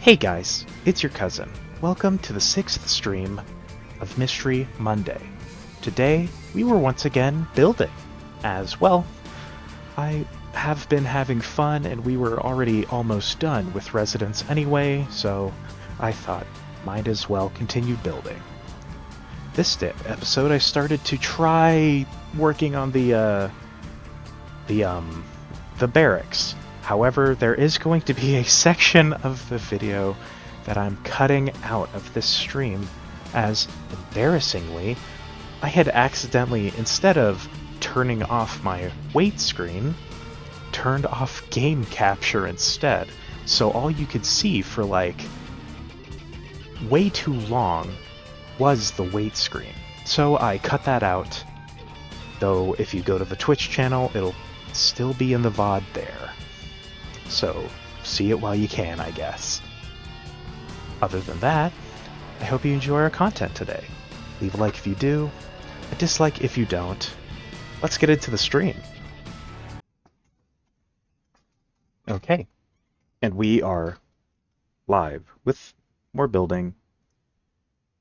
Hey guys, it's your cousin. Welcome to the 6th stream of Mystery Monday. Today, we were once again building. As well, I have been having fun and we were already almost done with residents anyway, so I thought might as well continue building. This episode I started to try working on the barracks. However, there is going to be a section of the video that I'm cutting out of this stream, as, embarrassingly, I had accidentally, instead of turning off my wait screen, turned off game capture instead. So all you could see for like way too long was the wait screen. So I cut that out, though if you go to the Twitch channel, it'll still be in the VOD there. So, see it while you can, I guess. Other than that, I hope you enjoy our content today. Leave a like if you do, a dislike if you don't. Let's get into the stream. Okay, and we are live with more building.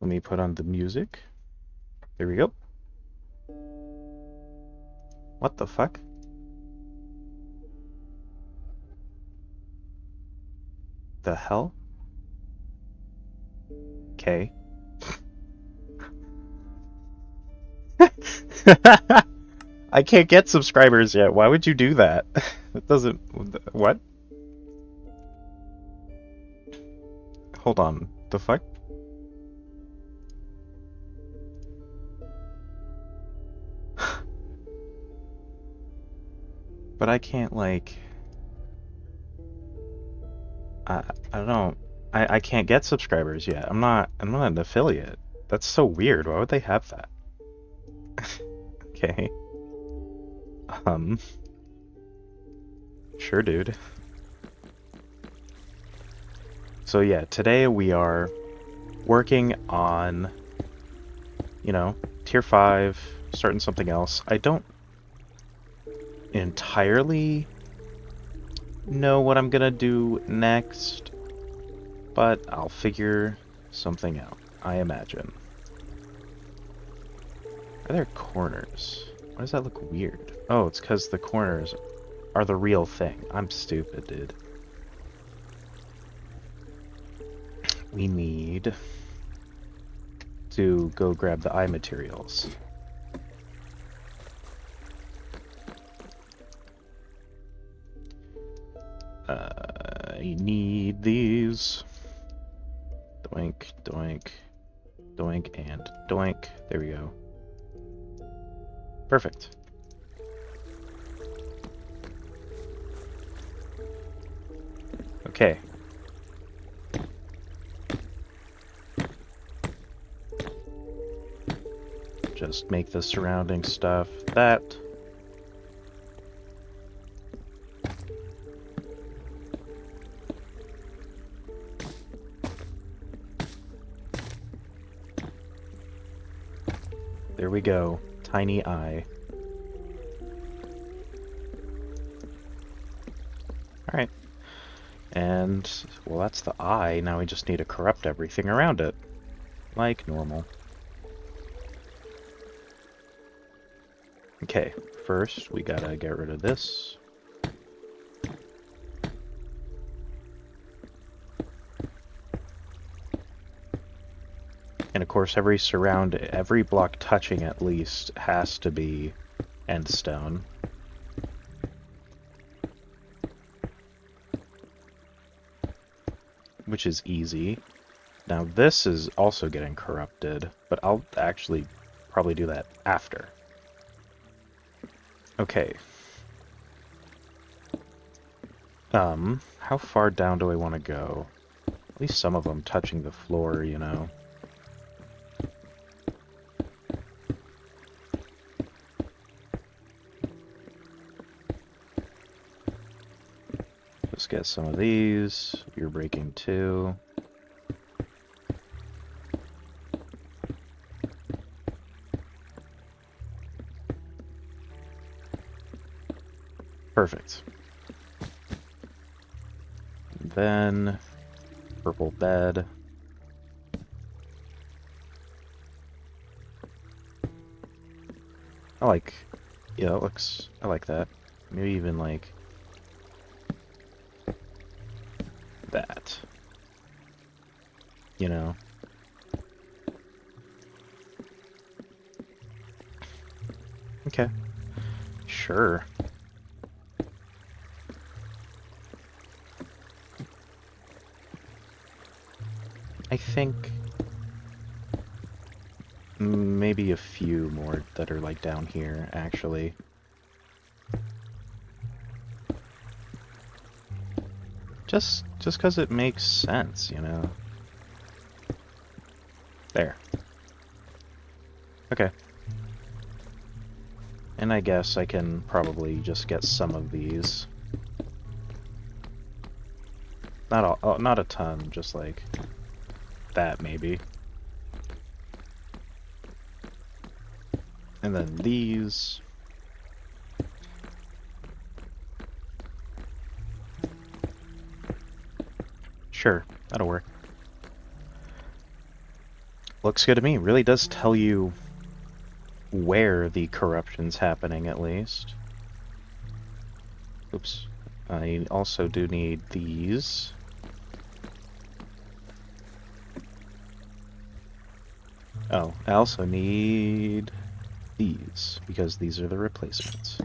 Let me put on the music. There we go. What the fuck? The hell? Okay. I can't get subscribers yet. Why would you do that? It doesn't... What? Hold on. The fuck? But I can't, like... I don't know. I can't get subscribers yet. I'm not an affiliate. That's so weird. Why would they have that? Okay. Sure, dude. So yeah, today we are working on, tier 5, starting something else. I don't entirely know what I'm gonna do next, but I'll figure something out, I imagine. Are there corners? Why does that look weird? Oh, it's because the corners are the real thing. I'm stupid, dude. We need to go grab the eye materials. I need these. Doink, doink, doink, and doink. There we go. Perfect. Okay. Just make the surrounding stuff that. There we go. Tiny eye. Alright. And, well, that's the eye. Now we just need to corrupt everything around it. Like normal. Okay, first we gotta get rid of this. And of course every block touching at least has to be end stone. Which is easy. Now this is also getting corrupted, but I'll actually probably do that after. Okay. How far down do I want to go? At least some of them touching the floor, you know. Let's get some of these. You're breaking too. Perfect. Then Purple bed. I like, yeah, it looks, I like that. Maybe even like that. You know? Okay. Sure. I think maybe a few more that are like down here, actually. Just because it makes sense, you know? There. Okay. And I guess I can probably just get some of these. Not all, oh, not a ton, just like that maybe. And then these. Sure, that'll work. Looks good to me. Really does tell you where the corruption's happening, at least. Oops. I also do need these. Oh, I also need these, because these are the replacements.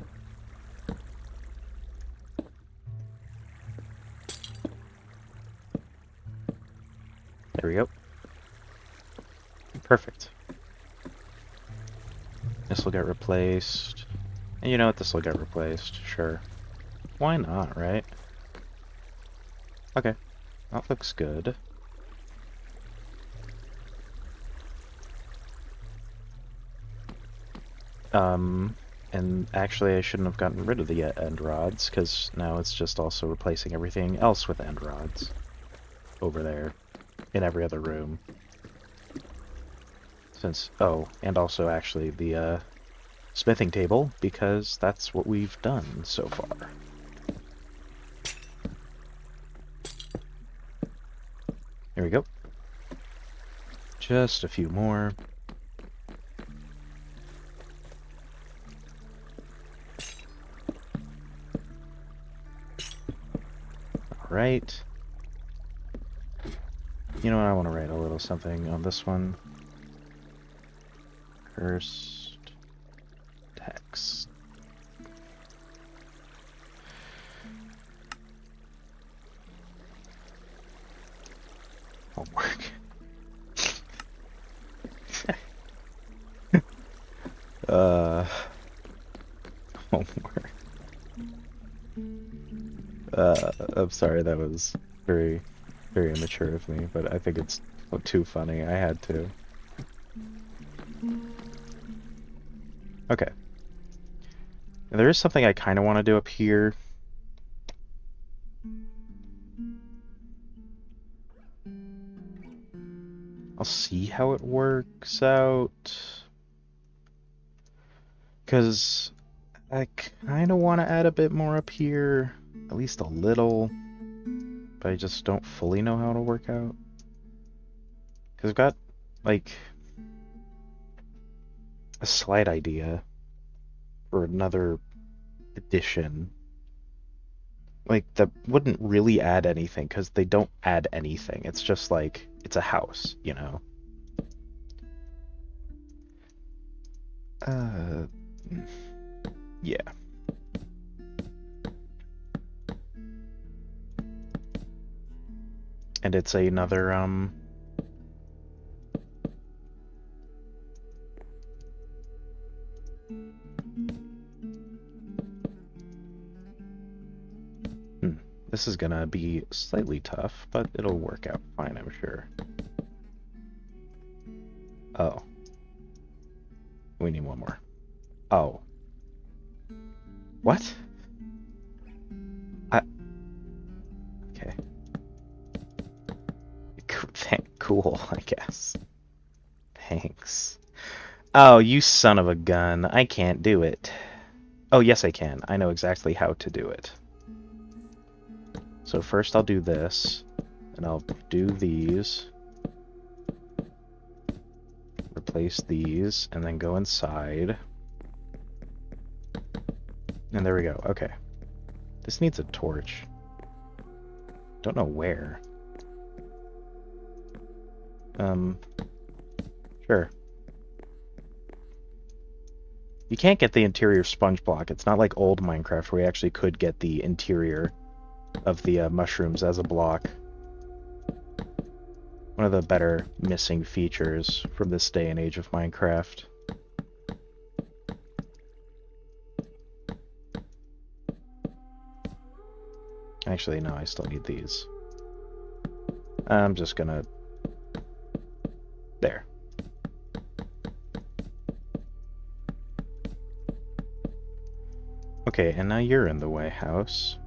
There we go. Perfect. This will get replaced. And you know what? This will get replaced. Sure. Why not, right? Okay. That looks good. And actually I shouldn't have gotten rid of the end rods, because now it's just also replacing everything else with end rods. Over there. In every other room. Since, oh, and also actually the, smithing table, because that's what we've done so far. Here we go. Just a few more. Alright. You know what, I want to write a little something on this one. Cursed text. Homework. Homework. I'm sorry, that was very, very immature of me, but I think it's too funny. I had to. Okay. There is something I kind of want to do up here. I'll see how it works out. Because I kind of want to add a bit more up here. At least a little. But I just don't fully know how it'll work out. Because I've got, like, a slight idea for another addition. Like, that wouldn't really add anything, because they don't add anything. It's just like, it's a house, you know? Yeah. And it's another, This is gonna be slightly tough, but it'll work out fine, I'm sure. Oh. We need one more. Oh. What? Okay. Cool, I guess. Thanks. Oh, you son of a gun. I can't do it. Oh, yes I can. I know exactly how to do it. So first I'll do this, And I'll do these. Replace these, and then go inside. And there we go. Okay. This needs a torch. Don't know where. Sure. You can't get the interior sponge block. It's not like old Minecraft where you actually could get the interior of the mushrooms as a block. One of the better missing features from this day and age of Minecraft. Actually, no, I still need these. I'm just gonna... There. Okay, and now you're in the way, house.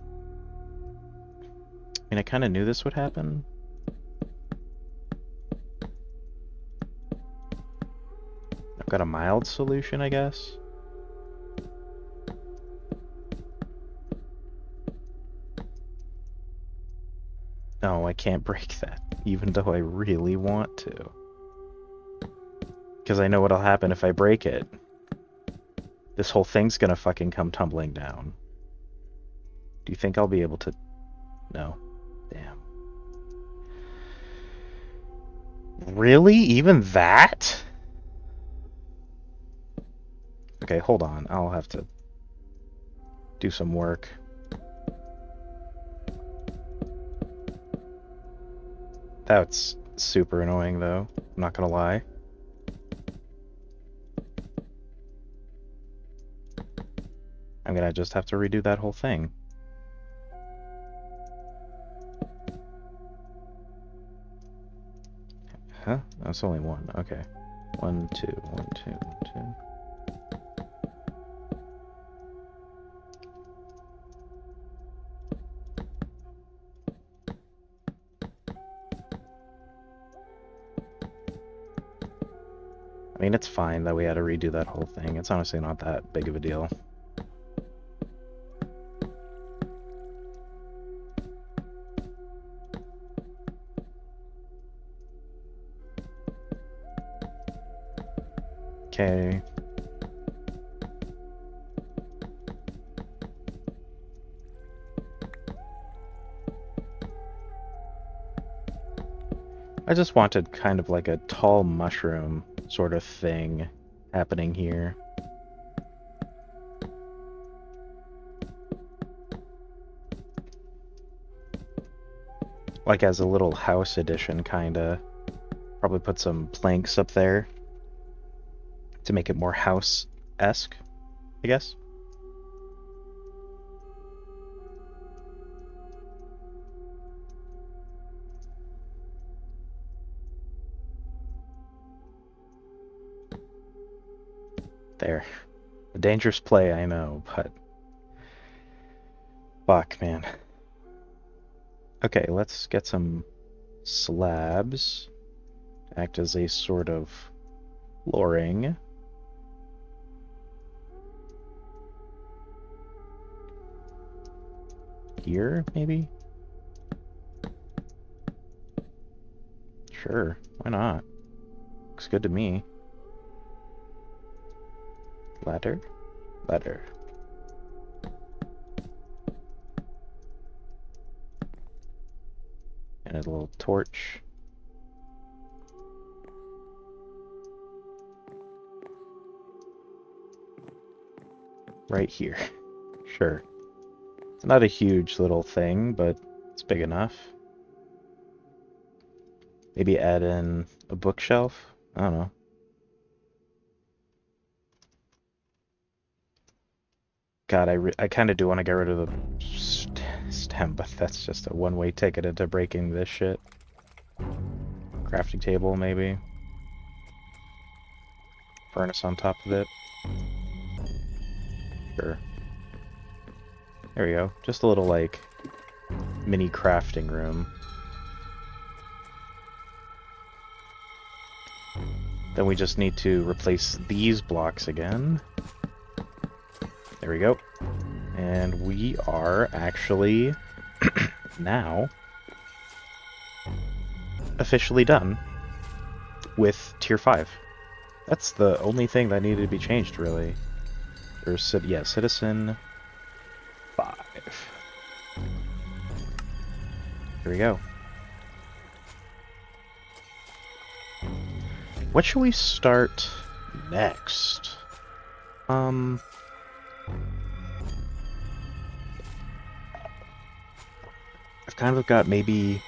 I mean, I kind of knew this would happen. I've got a mild solution, I guess. No, I can't break that, even though I really want to. Because I know what'll happen if I break it. This whole thing's gonna fucking come tumbling down. Do you think I'll be able to... No. Damn. Really? Even that? Okay, hold on. I'll have to do some work. That's super annoying, though. I'm not gonna lie. I'm gonna just have to redo that whole thing. Huh? That's only one. Okay. 1, 2, 1, 2, 1, 2. I mean, it's fine that we had to redo that whole thing. It's honestly not that big of a deal. Okay. I just wanted kind of like a tall mushroom sort of thing happening here. Like as a little house addition, kinda. Probably put some planks up there to make it more house-esque, I guess. There. A dangerous play, I know, but... Fuck, man. Okay, let's get some slabs. Act as a sort of flooring. Here, maybe? Sure, why not? Looks good to me. Ladder? Ladder. And a little torch. Right here. Sure. It's not a huge little thing, but it's big enough. Maybe add in a bookshelf? I don't know. God, I kind of do want to get rid of the stem, but that's just a one-way ticket into breaking this shit. Crafting table, maybe. Furnace on top of it. Sure. There we go. Just a little, like, mini crafting room. Then we just need to replace these blocks again. There we go. And we are actually now officially done with Tier 5. That's the only thing that needed to be changed, really. Or, yeah, Citizen 5. Here we go. What should we start next? I've kind of got maybe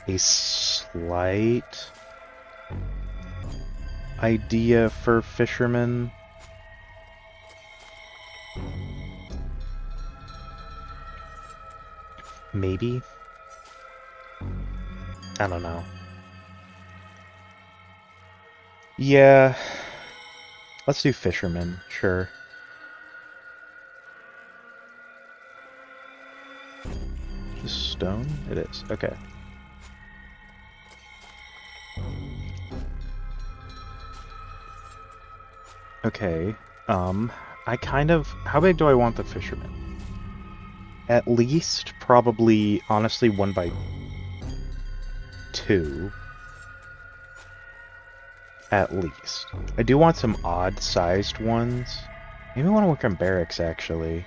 a slight idea for fishermen. Maybe? I don't know. Yeah. Let's do fishermen, sure. This stone? It is. Okay. Okay. I kind of... How big do I want the fisherman? At least, probably, honestly, 1x2. At least. I do want some odd-sized ones. Maybe I want to work on barracks, actually.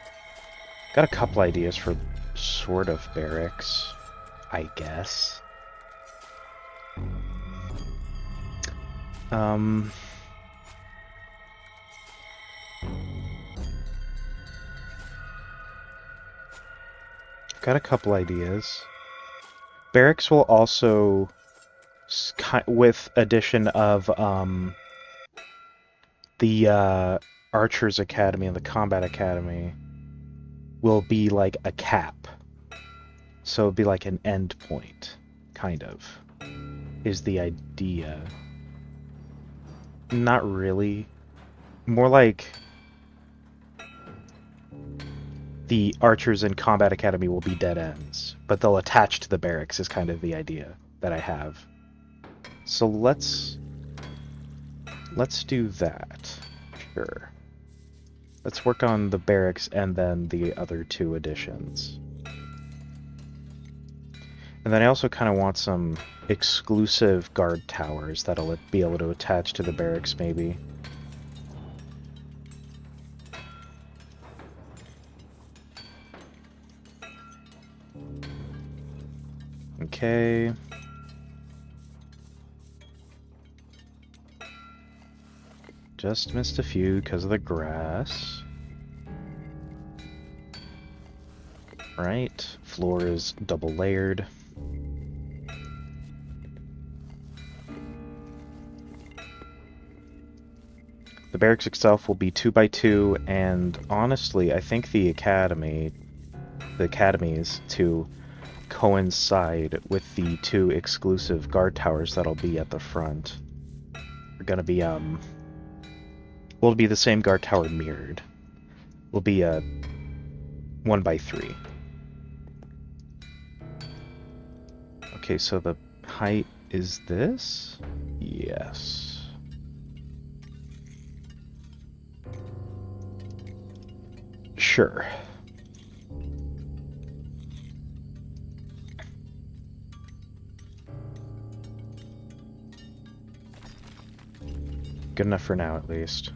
Got a couple ideas for sort of barracks, I guess. Got a couple ideas. Barracks will also, with addition of the Archer's Academy and the Combat Academy, will be like a cap. So it'll be like an end point, kind of, is the idea. Not really. More like the Archers and Combat Academy will be dead ends, but they'll attach to the barracks is kind of the idea that I have. So let's do that. Sure. Let's work on the barracks and then the other two additions. And then I also kind of want some exclusive guard towers that'll be able to attach to the barracks, maybe. Okay. Just missed a few because of the grass. Right, floor is double layered. The barracks itself will be 2x2, and honestly, I think the academies to coincide with the two exclusive guard towers that'll be at the front are gonna be will be the same guard tower mirrored. Will be a 1x3. Okay, so the height is this? Yes. Sure. Good enough for now, at least.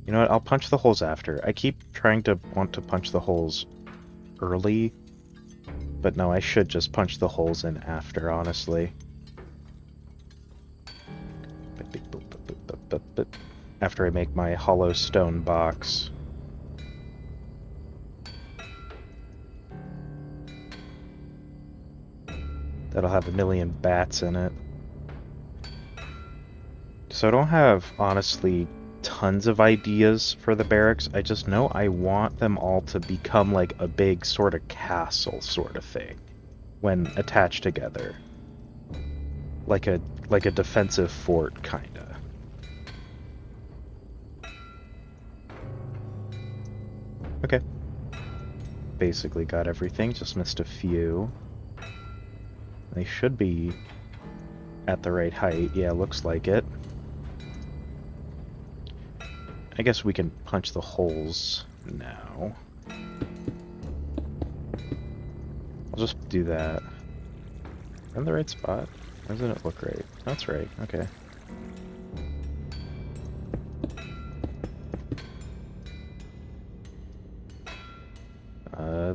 You know what? I'll punch the holes after. I keep trying to want to punch the holes early, but no, I should just punch the holes in after, honestly. After I make my hollow stone box. That'll have a million bats in it. So I don't have, honestly, tons of ideas for the barracks. I just know I want them all to become like a big sort of castle sort of thing when attached together. Like a defensive fort, kinda. Okay. Basically got everything, just missed a few. They should be at the right height. Yeah, looks like it. I guess we can punch the holes now. I'll just do that. in the right spot? Why doesn't it look right? That's right, okay.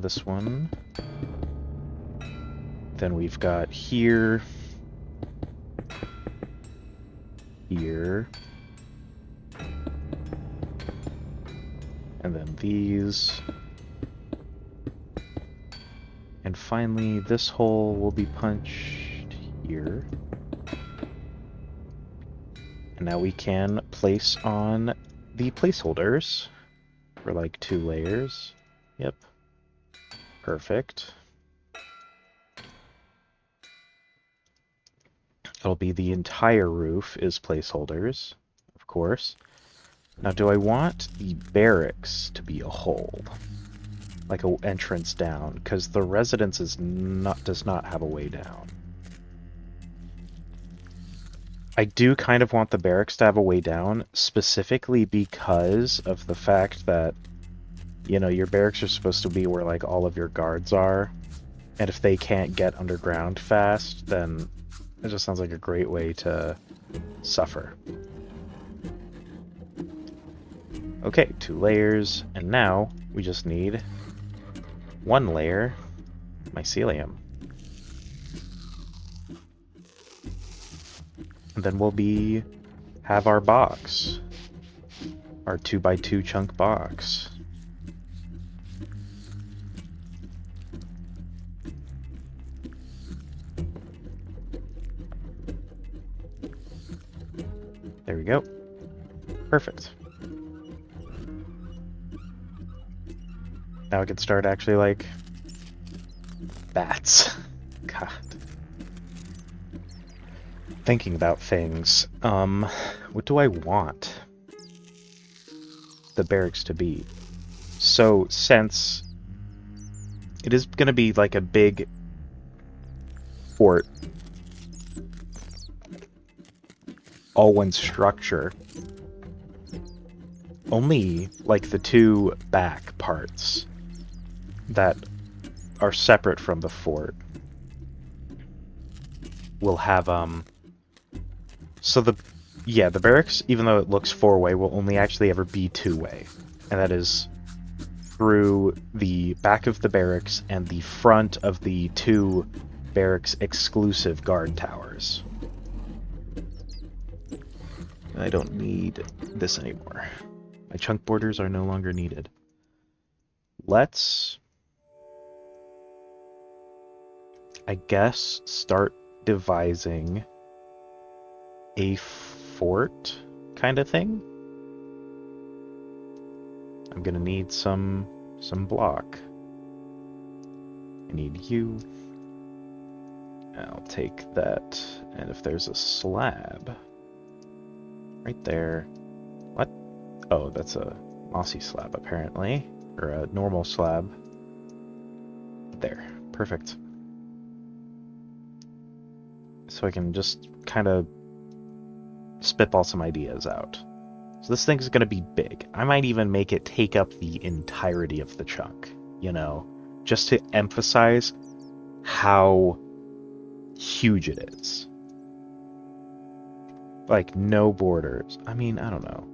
This one. Then we've got here, here, and then these. And finally, this hole will be punched here. And now we can place on the placeholders for like 2 layers. Yep. Perfect. It'll be the entire roof is placeholders, of course. Now, do I want the barracks to be a hole? Like an entrance down? Because the residence does not have a way down. I do kind of want the barracks to have a way down, specifically because of the fact that, you know, your barracks are supposed to be where, like, all of your guards are. And if they can't get underground fast, then it just sounds like a great way to suffer. Okay, 2 layers, and now we just need 1 layer mycelium. And then we'll have our box. Our 2x2 chunk box. There we go. Perfect. Now I can start actually, like, bats. God. Thinking about things. What do I want the barracks to be? So, since it is going to be like a big fort, all one structure, only like the 2 back parts that are separate from the fort will have so the barracks, even though it looks 4-way, will only actually ever be 2-way, and that is through the back of the barracks and the front of the 2 barracks exclusive guard towers. I don't need this anymore. My chunk borders are no longer needed. Let's, I guess, start devising a fort kind of thing. I'm gonna need some block. I need you. I'll take that, and if there's a slab right there. What? Oh, that's a mossy slab apparently, or a normal slab. There, perfect. So I can just kind of spitball some ideas out. So this thing's going to be big. I might even make it take up the entirety of the chunk, you know, just to emphasize how huge it is. Like, no borders. I mean, I don't know.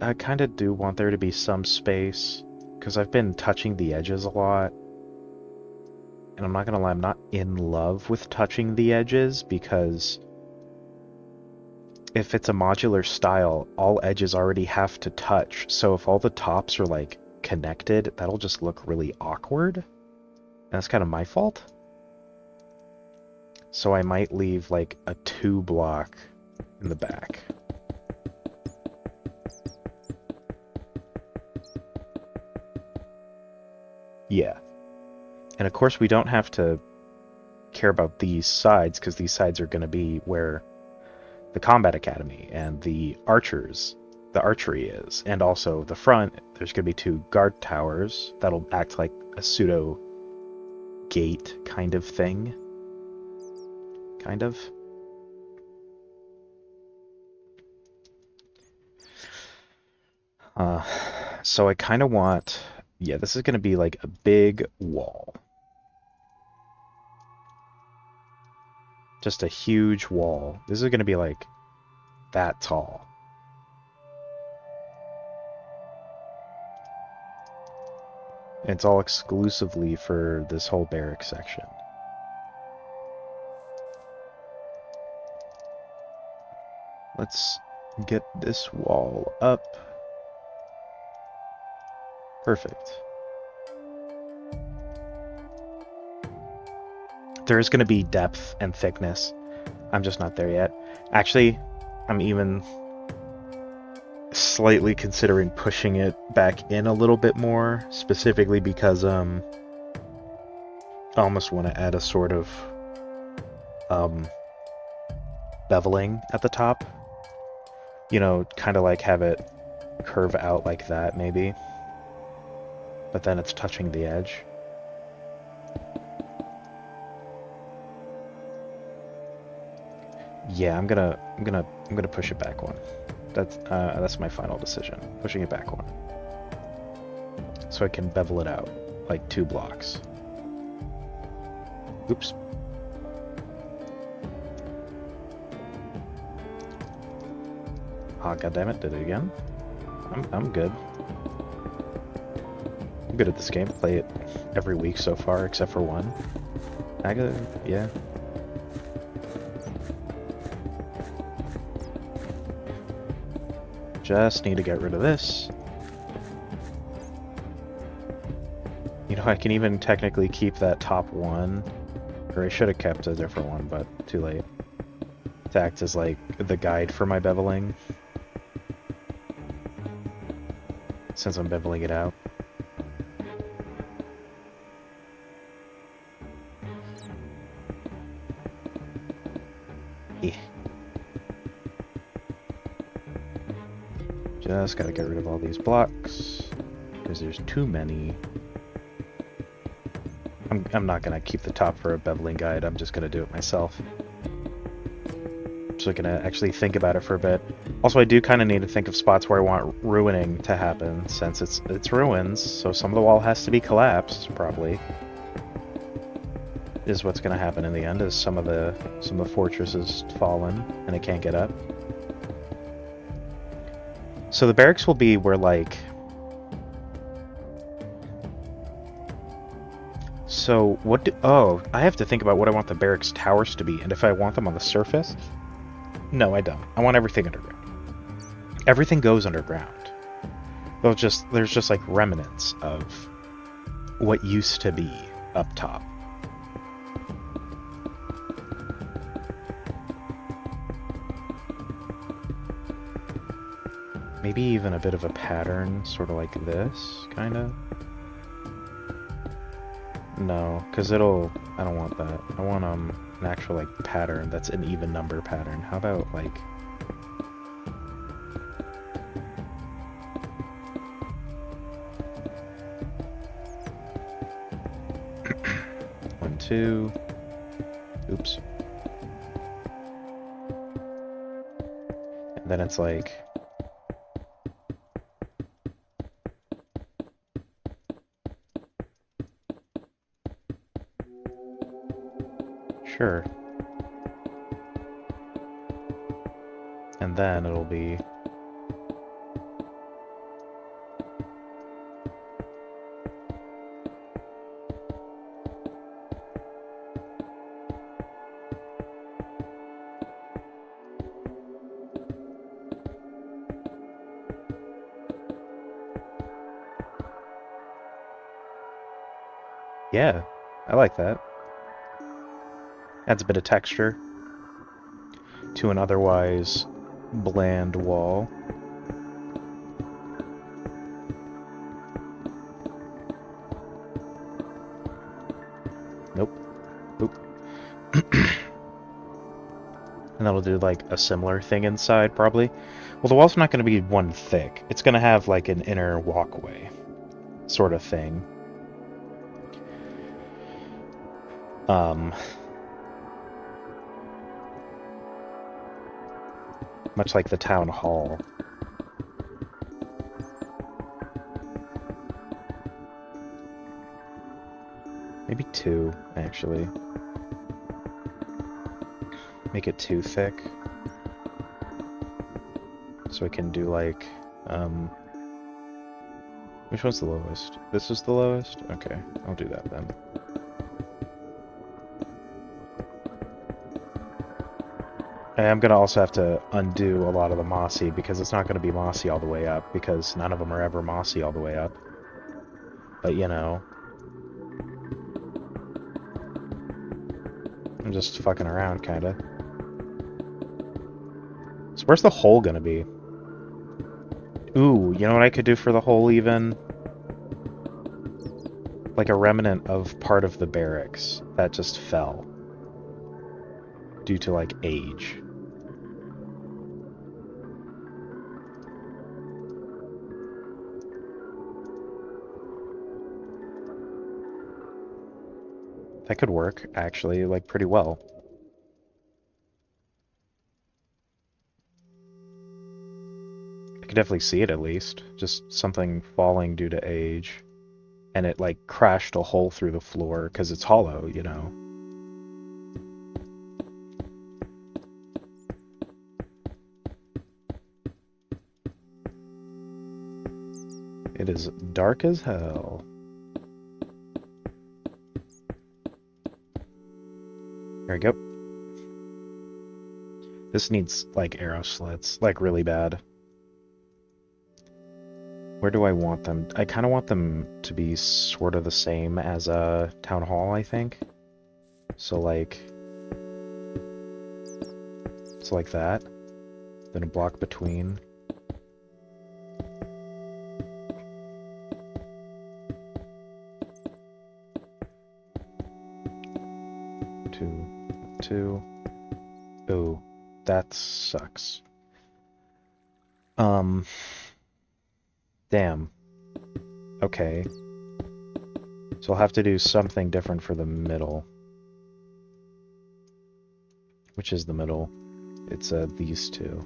I kind of do want there to be some space, because I've been touching the edges a lot. And I'm not going to lie, I'm not in love with touching the edges, because if it's a modular style, all edges already have to touch. So if all the tops are, like, connected, that'll just look really awkward. And that's kind of my fault. So I might leave, like, a 2 block in the back. Yeah. And of course we don't have to care about these sides, because these sides are going to be where the Combat Academy and the archery is. And also the front, there's going to be 2 guard towers that'll act like a pseudo gate kind of thing. Kind of. So I kind of want, yeah, this is going to be like a big wall. Just a huge wall. This is going to be like that tall. It's all exclusively for this whole barrack section. Let's get this wall up. Perfect. There is going to be depth and thickness. I'm just not there yet. Actually, I'm even slightly considering pushing it back in a little bit more, specifically because I almost want to add a sort of beveling at the top. You know, kind of like have it curve out like that, maybe. But then it's touching the edge. Yeah, I'm gonna push it back one. That's my final decision. Pushing it back one, so I can bevel it out like 2 blocks. Oops. Ah, goddammit, did it again. I'm good. I'm good at this game. Play it every week so far, except for one. Yeah. Just need to get rid of this. You know, I can even technically keep that top one. Or I should have kept a different one, but too late. To act as like the guide for my beveling. Since I'm beveling it out. Yeah. Just gotta get rid of all these blocks. Because there's too many. I'm not gonna keep the top for a beveling guide, I'm just gonna do it myself. So I'm gonna actually think about it for a bit. Also, I do kind of need to think of spots where I want ruining to happen, since it's ruins, so some of the wall has to be collapsed, probably. Is what's gonna happen in the end, is some of the fortress is fallen, and it can't get up. So the barracks will be where, like... So, what do... Oh, I have to think about what I want the barracks towers to be, and if I want them on the surface? No, I don't. I want everything underground. Everything goes underground. There's just like remnants of what used to be up top. Maybe even a bit of a pattern, sort of like this, kind of. No, because I don't want that. I want an actual like pattern that's an even number pattern. How about like... One, two... Oops. And then it's like... Sure. And then it'll be... Yeah, I like that. Adds a bit of texture to an otherwise bland wall. Nope. Oop. And that'll do like a similar thing inside, probably. Well, the wall's not going to be one thick. It's going to have like an inner walkway sort of thing. Much like the town hall. Maybe 2, actually. make it too thick. So I can do like, which one's the lowest? This is the lowest? Okay, I'll do that then. And I'm gonna also have to undo a lot of the mossy because it's not gonna be mossy all the way up because none of them are ever mossy all the way up. But you know, I'm just fucking around kinda. So where's the hole gonna be? Ooh, you know what I could do for the hole even? Like a remnant of part of the barracks that just fell. Due to like age. That could work, actually, like pretty well. I could definitely see it at least. Just something falling due to age. And it like crashed a hole through the floor because it's hollow, you know. It is dark as hell. There we go. This needs like arrow slits, like really bad. Where do I want them? I kind of want them to be sort of the same as a town hall, I think. So like that. Then a block between. Two. Ooh, that sucks. Damn. Okay. So I'll have to do something different for the middle. Which is the middle? It's these two.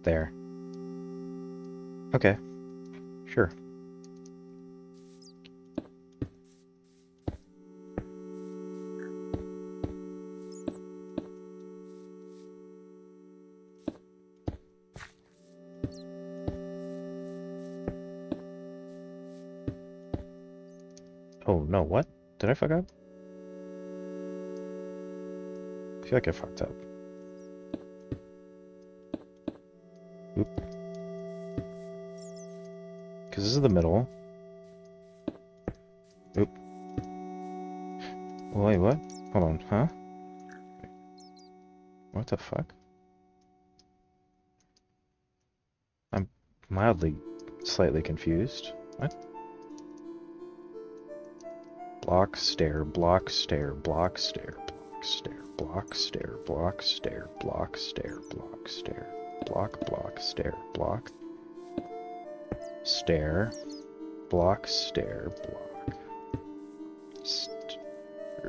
There. Okay. Sure. Oh, no, what? Did I fuck up? I feel like I fucked up. Oop. Because this is the middle. Oop. Wait, what? Hold on, huh? What the fuck? I'm slightly confused. What? Block, stair, block, stair, block, stair, block, stair, block, stair, block, stair, block, stair, block, stair, block, block, stair, block, stair, block, stair, block,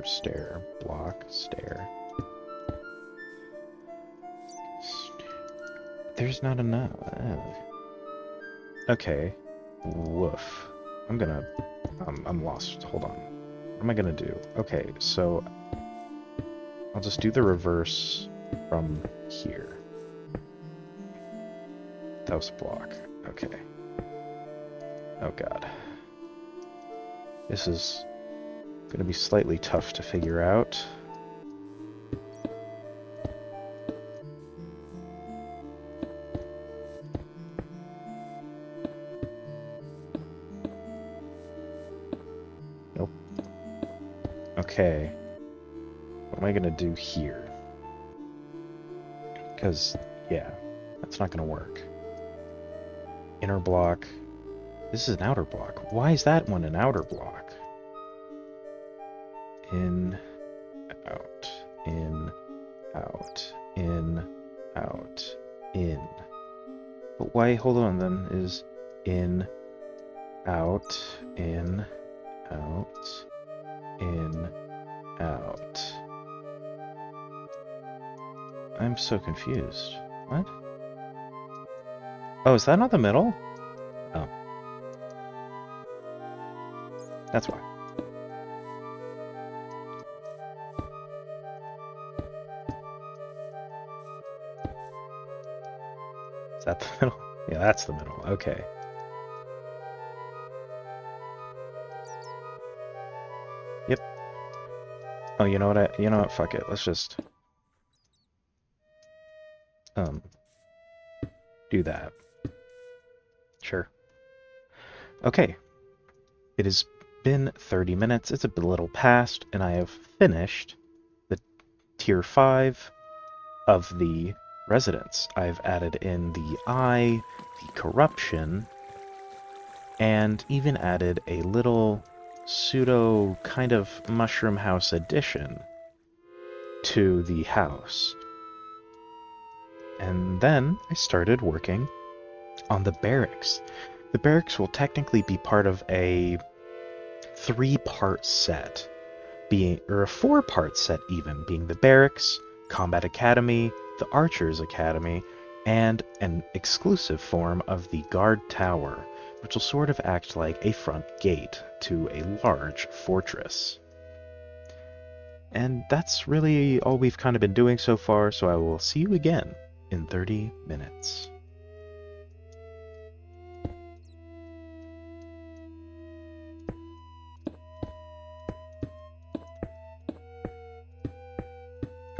stair, block, stair. There's not enough. Okay. Woof. I'm lost. Hold on. What am I gonna do? Okay, so I'll just do the reverse from here. That was a block. Okay. Oh god. This is gonna be slightly tough to figure out. Nope. Okay. What am I gonna do here? Because, yeah, that's not gonna work. Inner block. This is an outer block. Why is that one an outer block? In, out, in, out, in, out, in. But why, hold on then, is in, out, in, out, in, out. I'm so confused. What? Oh, is that not the middle? Oh. That's why. Is that the middle? Yeah, that's the middle. Okay. Yep. Oh, you know what? You know what? Fuck it. Let's just do that. Sure. Okay. It has been 30 minutes. It's a little past, and I have finished the tier 5 of the residents. I've added in the eye, the corruption, and even added a little pseudo kind of mushroom house addition to the house. And then I started working on the barracks. The barracks will technically be part of a 3-part set, or a 4-part set even, being the barracks, combat academy, the archers academy, and an exclusive form of the guard tower, which will sort of act like a front gate to a large fortress. And that's really all we've kind of been doing so far, so I will see you again in 30 minutes.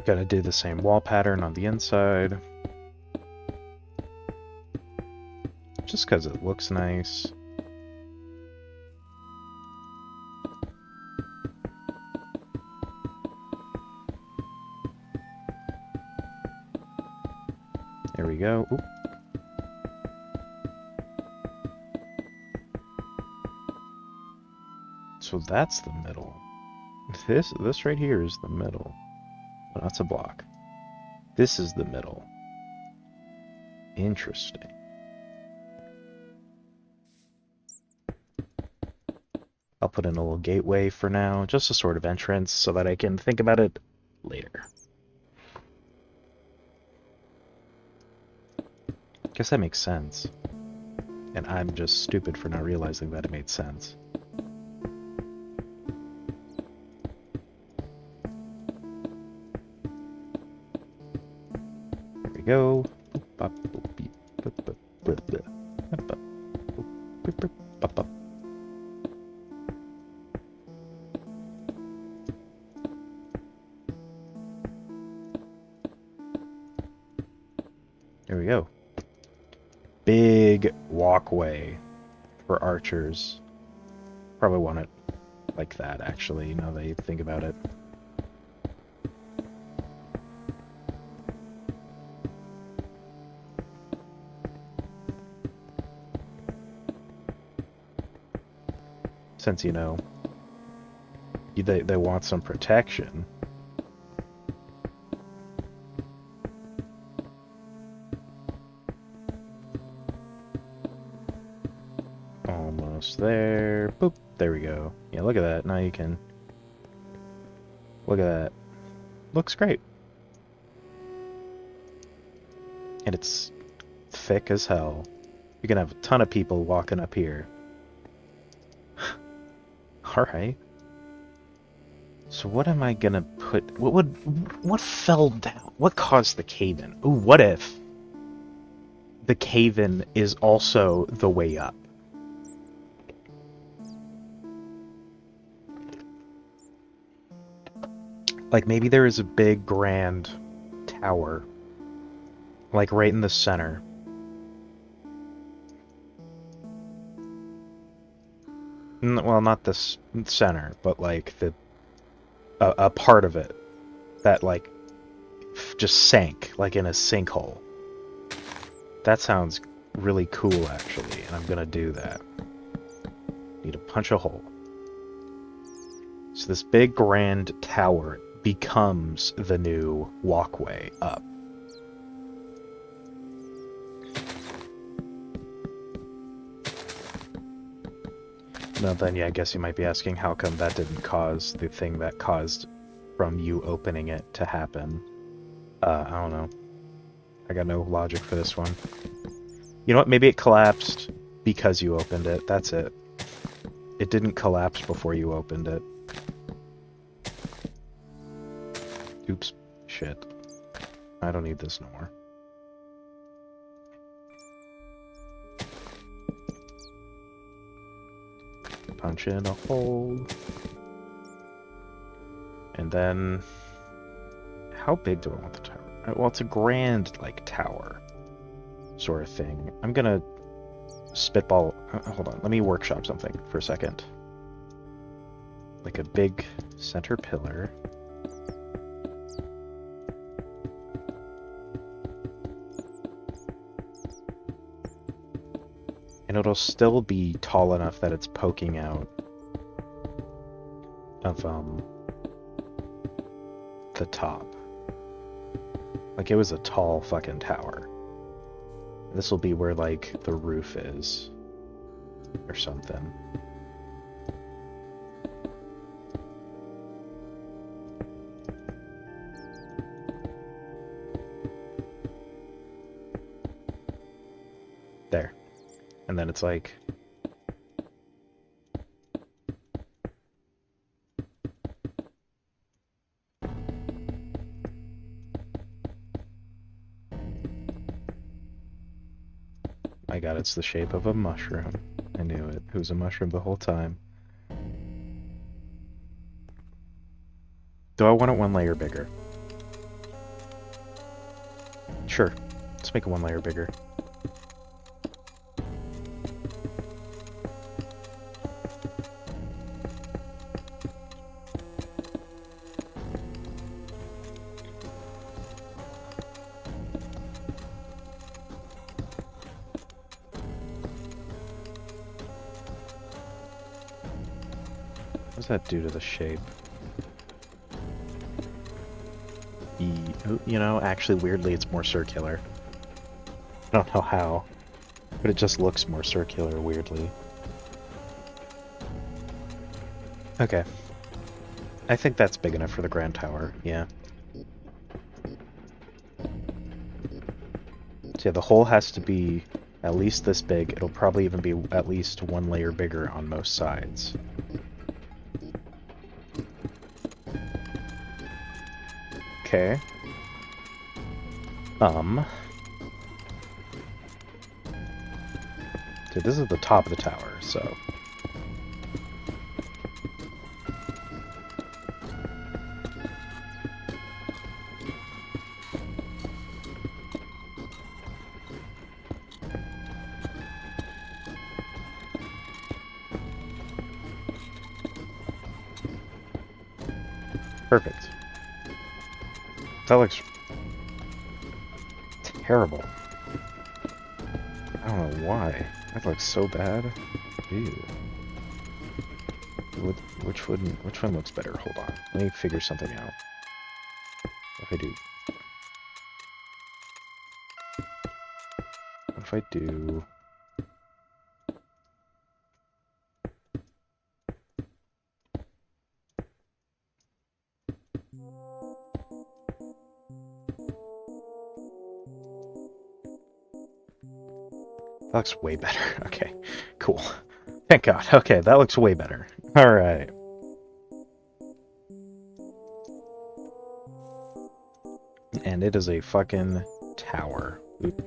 Gotta do the same wall pattern on the inside. Just because it looks nice. There we go. Oop. So that's the middle. This right here is the middle. But that's a block. This is the middle. Interesting. I'll put in a little gateway for now, just a sort of entrance so that I can think about it later. Guess that makes sense. And I'm just stupid for not realizing that it made sense. There we go. There we go. Big walkway for archers. Probably want it like that, actually, now that you think about it. Since, you know, they want some protection. Almost there. Boop. There we go. Yeah, look at that. Now you can... Look at that. Looks great. And it's thick as hell. You can have a ton of people walking up here. Alright. So what am I gonna put... What fell down? What caused the cave-in? Ooh, what if the cave-in is also the way up? Like, maybe there is a big, grand tower. Like, right in the center. Well, not the center, but, like, a part of it that, like, just sank, like in a sinkhole. That sounds really cool, actually, and I'm gonna do that. Need to punch a hole. So this big, grand tower becomes the new walkway up. Now then, yeah, I guess you might be asking how come that didn't cause the thing that caused from you opening it to happen. I don't know. I got no logic for this one. You know what? Maybe it collapsed because you opened it. That's it. it didn't collapse before you opened it. Oops. Shit. I don't need this no more. Punch in a hole. And then... How big do I want the tower? Well, it's a grand, like, tower sort of thing. I'm gonna spitball... hold on, let me workshop something for a second. Like a big center pillar. And it'll still be tall enough that it's poking out of, the top. Like, it was a tall fucking tower. This will be where, like, the roof is. Or something. There. And then it's like... My god, it's the shape of a mushroom. I knew it. It was a mushroom the whole time. Do I want it one layer bigger? Sure. Let's make it one layer bigger. What does that do to the shape? You know, actually, weirdly, it's more circular. I don't know how, but it just looks more circular, weirdly. Okay. I think that's big enough for the Grand Tower, yeah. So yeah, the hole has to be at least this big. It'll probably even be at least one layer bigger on most sides. Okay. Dude, this is the top of the tower, so... Perfect. That looks... terrible. I don't know why. That looks so bad. Ew. Which one looks better? Hold on. Let me figure something out. What if I do... That looks way better. Okay, cool. Thank God. Okay, that looks way better. Alright. And it is a fucking tower. Oop.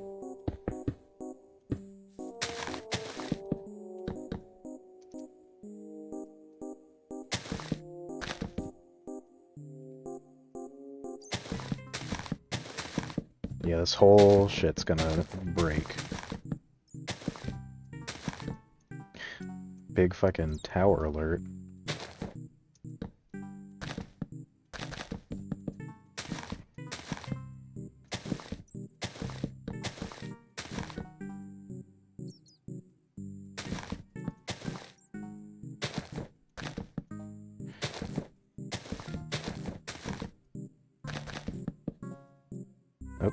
Yeah, this whole shit's gonna break. Big fucking tower alert. Oh.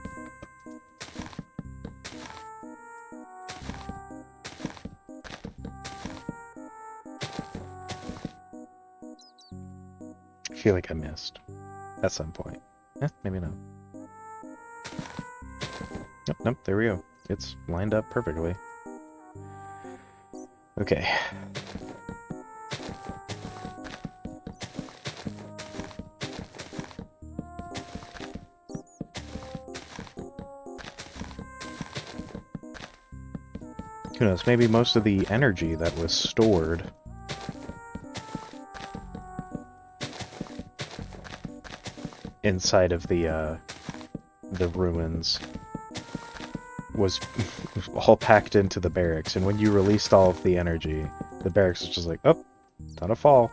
I feel like I missed at some point. Maybe not. Nope, there we go. It's lined up perfectly. Okay. Who knows, maybe most of the energy that was stored inside of the ruins was all packed into the barracks, and when you released all of the energy, the barracks was just like, oh, time to fall.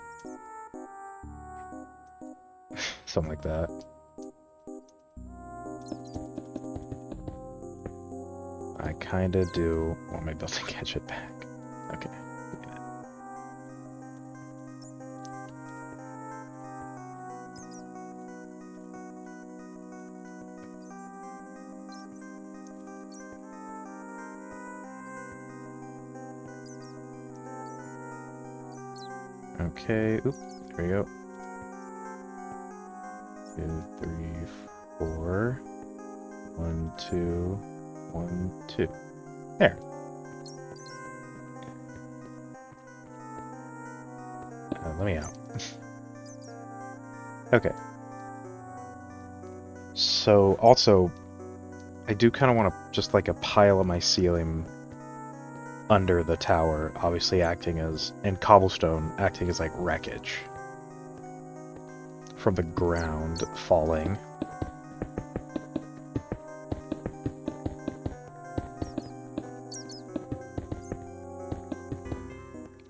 Something like that. I kinda do want my building gadget back. Okay. Okay, oop, there we go. 2, 3, 4. 1, 2, 1, 2. There. Let me out. Okay. So, also, I do kind of want to just like a pile of my ceiling under the tower, obviously acting as, and cobblestone acting as like wreckage from the ground falling.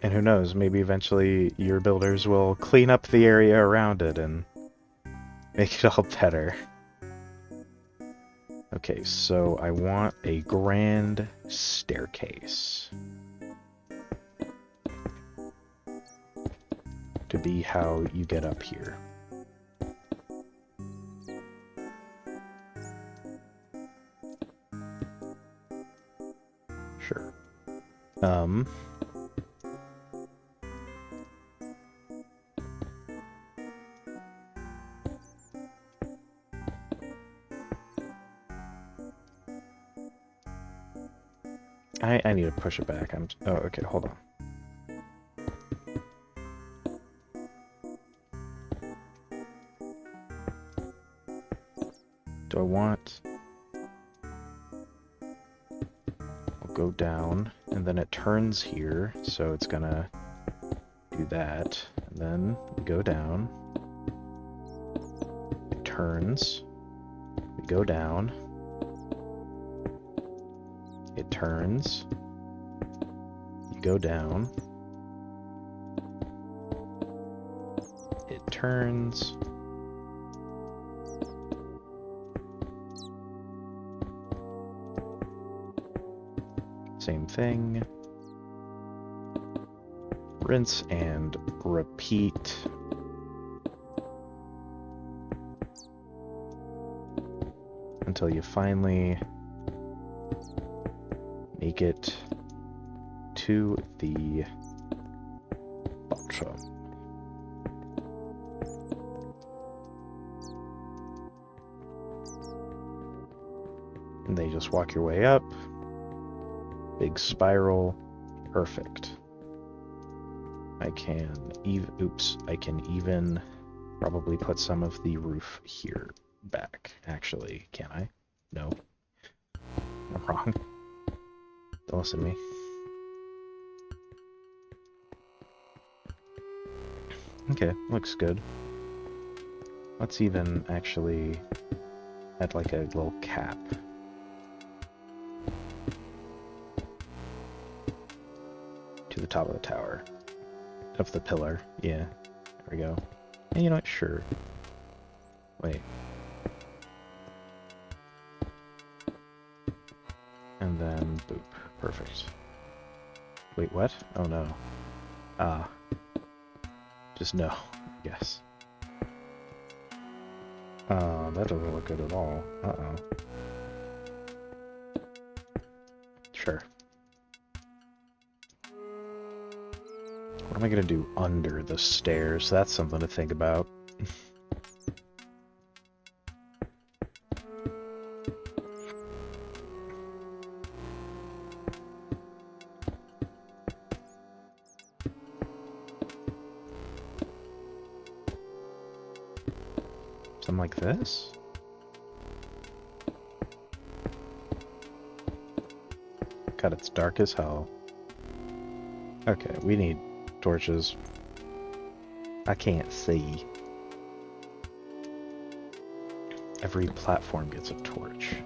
And who knows, maybe eventually your builders will clean up the area around it and make it all better. Okay, so I want a grand staircase to be how you get up here. Sure. I need to push it back. Oh, okay, hold on. Do I want... I'll go down, and then it turns here, so it's gonna do that. And then we go down. It turns. We go down. It turns. You go down. It turns. Same thing. Rinse and repeat. Until you finally make it to the bottom. And then you just walk your way up. Big spiral. Perfect. I can even probably put some of the roof here back. Actually, can I? No. I'm wrong. Don't listen to me. Okay, looks good. Let's even actually add like a little cap. To the top of the tower. Of the pillar. Yeah. There we go. And you know what? Sure. Wait. And then boop. Perfect. Wait, what? Oh no. Ah. Just no. Yes. That doesn't look good at all. Uh-oh. Sure. What am I gonna do under the stairs? That's something to think about. Something like this? God, it's dark as hell. Okay, we need torches. I can't see. Every platform gets a torch.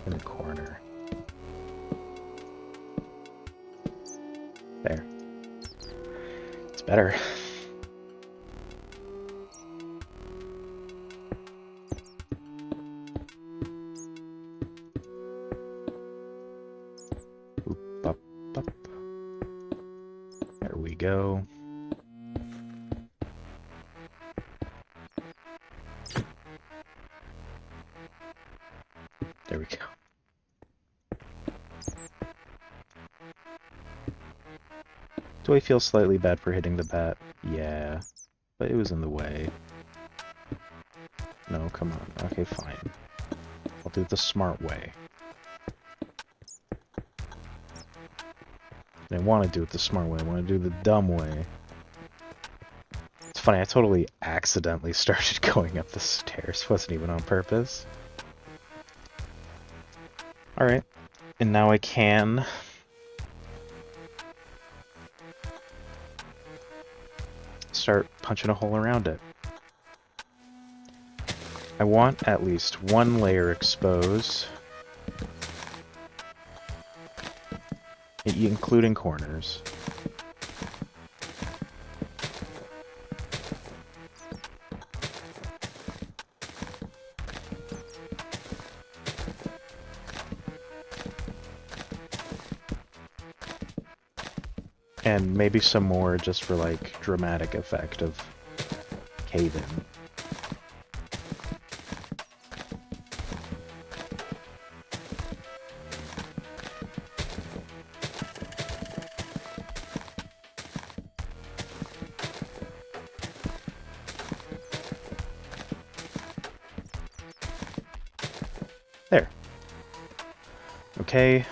In the corner. There. It's better. Oop, up, up. There we go. There we go. Do I feel slightly bad for hitting the bat? Yeah, but it was in the way. No, come on. Okay, fine. I'll do it the smart way. I didn't want to do it the smart way. I want to do the dumb way. It's funny, I totally accidentally started going up the stairs. Wasn't even on purpose. Alright. And now I can... start punching a hole around it. I want at least one layer exposed, including corners. And maybe some more just for like dramatic effect of cave-in. There. Okay.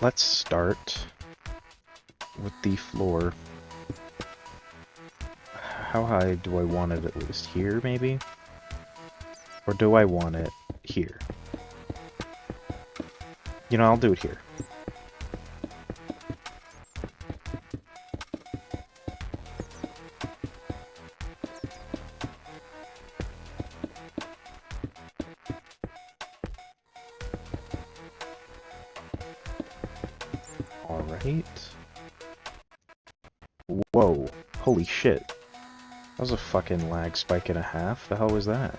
Let's start with the floor. How high do I want it at least? Here, maybe? Or do I want it here? You know, I'll do it here. Alright. Whoa. Holy shit. That was a fucking lag spike and a half. The hell was that?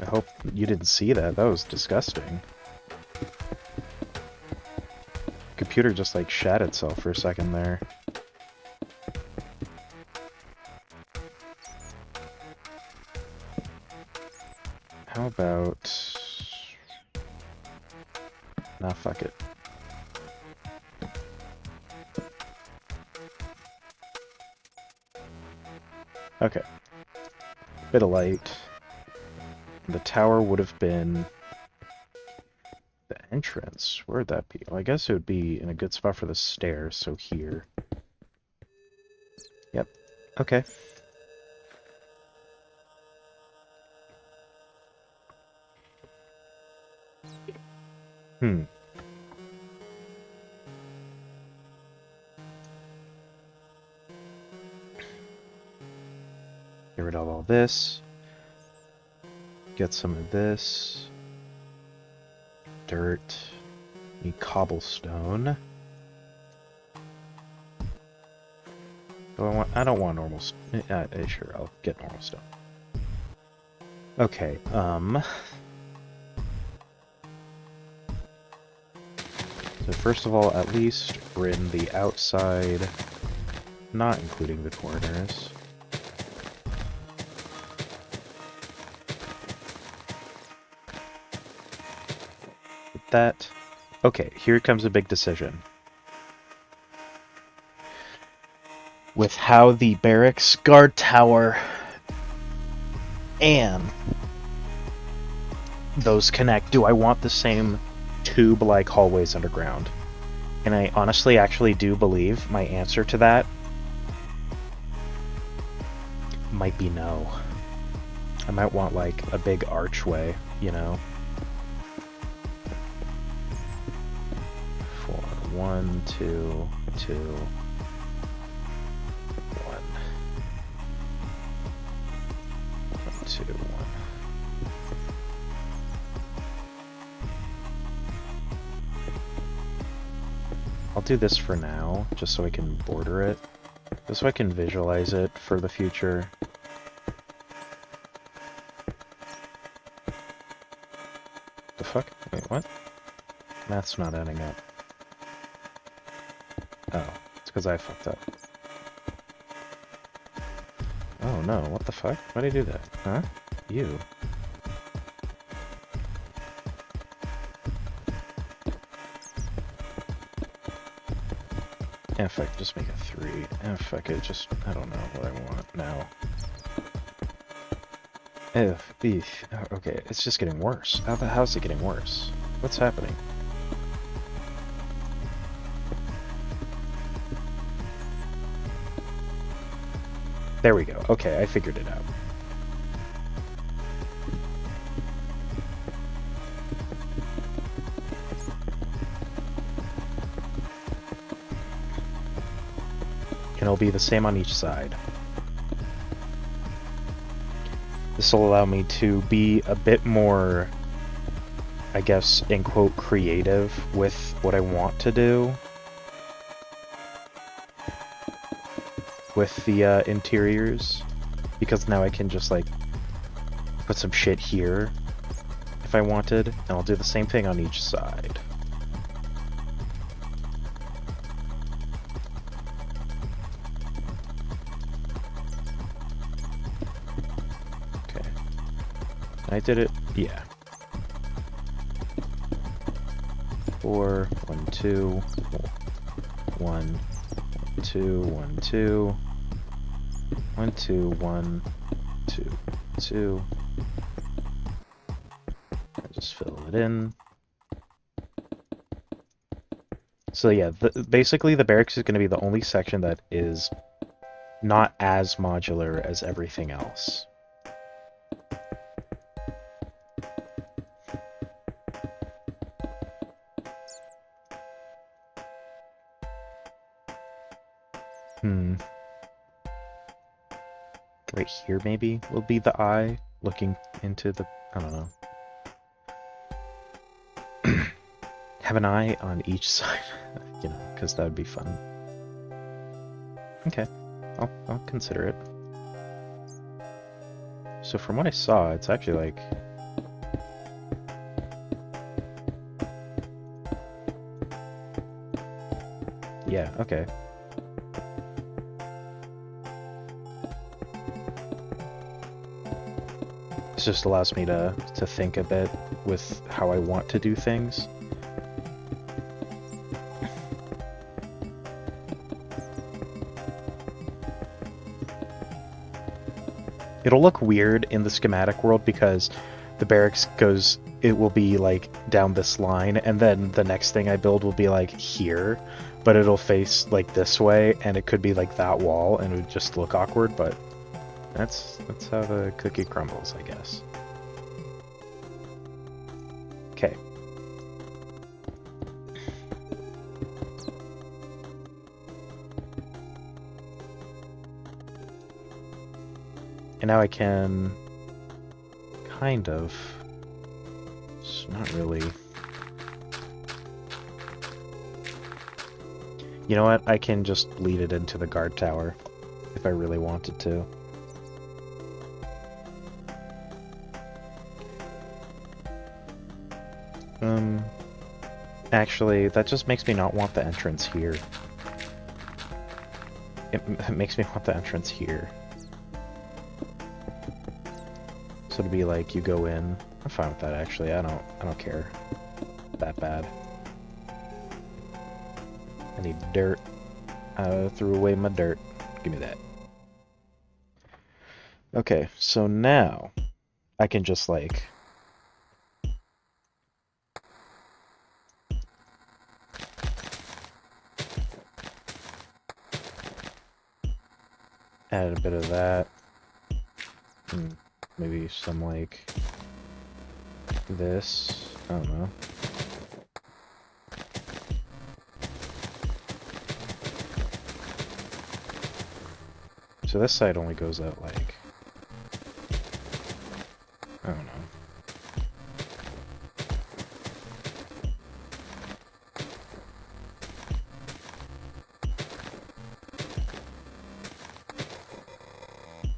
I hope you didn't see that. That was disgusting. Computer just like shat itself for a second there. How about... Nah, fuck it. Okay. Bit of light. The tower would have been... the entrance. Where'd that be? Well, I guess it would be in a good spot for the stairs, so here. Yep. Okay. Get rid of all this. Get some of this. Dirt. Need cobblestone. I don't want normal stone. Sure, I'll get normal stone. Okay, so first of all, at least rin the outside, not including the corners. That. Okay, here comes a big decision. With how the barracks guard tower and those connect, do I want the same tube-like hallways underground? And I honestly actually do believe my answer to that might be no. I might want like a big archway, you know? For 1, 2, 2, 1. 1, 2, 1. I'll do this for now, just so I can border it. Just so I can visualize it for the future. The fuck? Wait, what? Math's not adding up. Oh, it's because I fucked up. Oh no, what the fuck? Why'd I do that? Huh? You. Yeah, fuck, just make it 3. Fuck it, just, I don't know what I want now. Okay, it's just getting worse. How's it getting worse? What's happening? There we go. Okay, I figured it out. And it'll be the same on each side. This will allow me to be a bit more, I guess, in quote, creative with what I want to do with the interiors, because now I can just like put some shit here if I wanted, and I'll do the same thing on each side. Okay. I did it, yeah. 4, 1, 2, 1, 2, 1, 2, 1, 2, 1, 2, 2. I just fill it in. So yeah, basically the barracks is going to be the only section that is not as modular as everything else. Right here maybe will be the eye looking into the, I don't know. Have an eye on each side, you know, because that would be fun. Okay, I'll consider it. So from what I saw, it's actually like... Yeah, okay. This just allows me to think a bit with how I want to do things. It'll look weird in the schematic world because the barracks goes, it will be like down this line, and then the next thing I build will be like here, but it'll face like this way, and it could be like that wall, and it would just look awkward, but that's how the cookie crumbles, I guess. Okay. And now I can kind of, it's not really. You know what? I can just lead it into the guard tower if I really wanted to. Actually, that just makes me not want the entrance here. It makes me want the entrance here. So to be like, you go in, I'm fine with that actually, I don't care that bad. I need dirt. I threw away my dirt. Give me that. Okay, so now I can just like... Add a bit of that. And maybe some, like, this. I don't know. So this side only goes out, like, I don't know.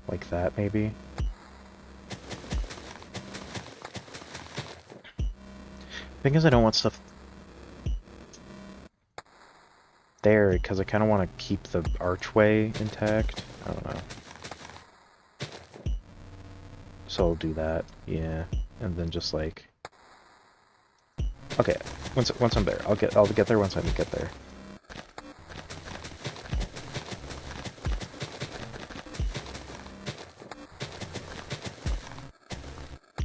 Like that, maybe? Thing is, I don't want stuff there, because I kind of want to keep the archway intact. I don't know. So I'll do that, yeah. And then just like... Okay, once I'm there. I'll get there once I get there.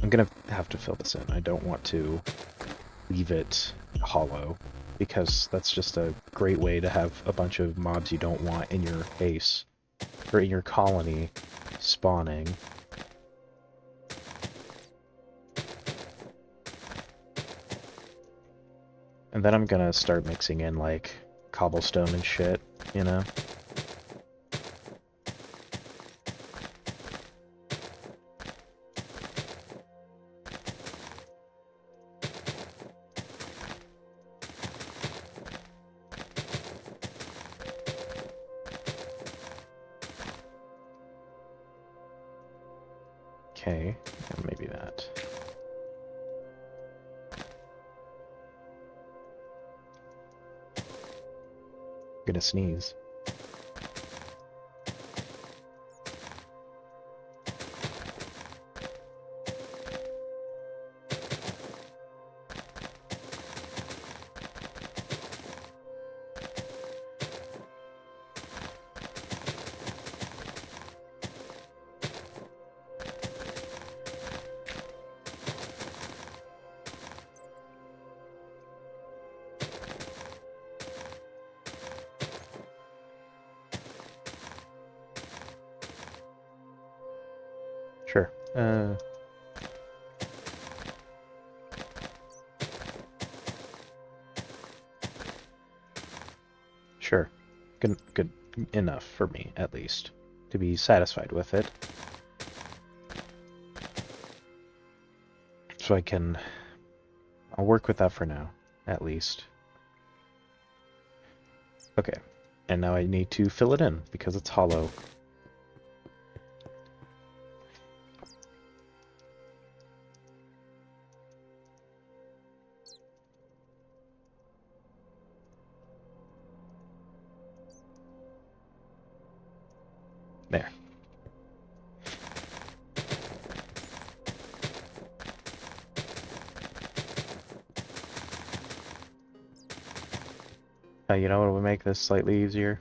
I'm gonna have to fill this in. I don't want to leave it hollow, because that's just a great way to have a bunch of mobs you don't want in your base, or in your colony, spawning. And then I'm gonna start mixing in, like, cobblestone and shit, you know? Okay, and maybe that. I'm gonna sneeze. Sure. Sure. Good enough for me, at least, to be satisfied with it. So I'll work with that for now, at least. Okay. And now I need to fill it in, because it's hollow. There. You know what would make this slightly easier?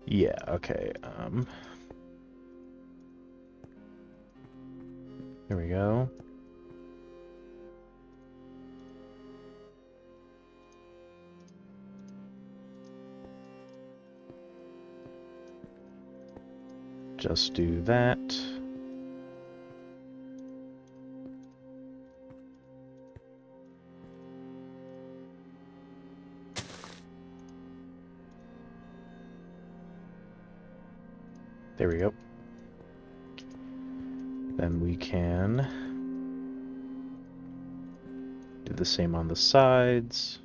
Yeah, okay, here we go. Just do that. There we go. Then we can do the same on the sides.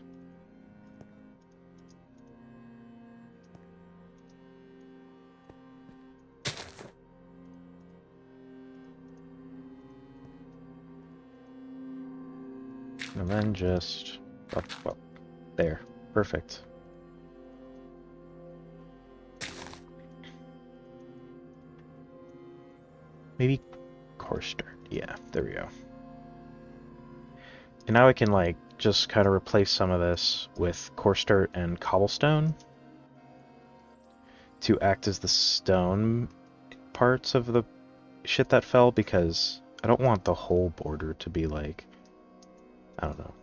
And then just up. There. Perfect. Maybe coarse dirt. Yeah, there we go. And now I can, like, just kind of replace some of this with coarse dirt and cobblestone to act as the stone parts of the shit that fell, because I don't want the whole border to be like, I don't know.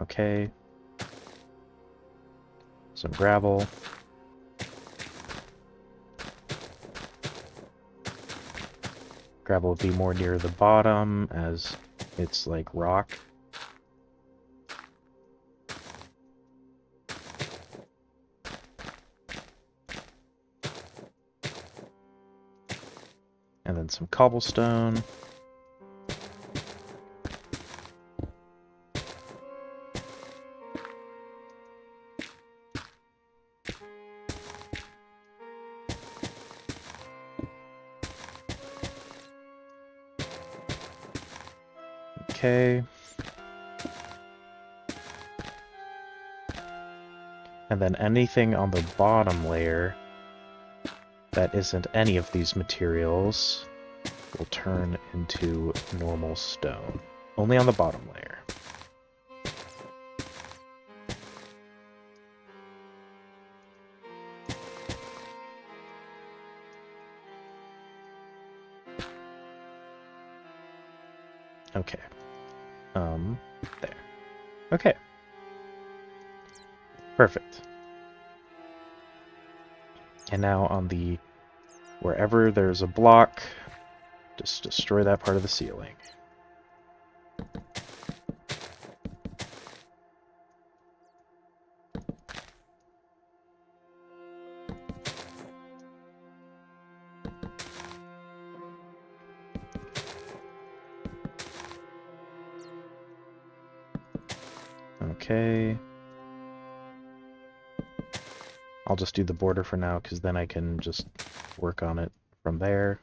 Okay. Some gravel. Gravel would be more near the bottom as it's like rock. And then some cobblestone. Okay. And then anything on the bottom layer that isn't any of these materials will turn into normal stone. Only on the bottom layer. Okay. There. Okay. Perfect. And now on the, wherever there's a block, just destroy that part of the ceiling. Okay. I'll just do the border for now, because then I can just work on it from there.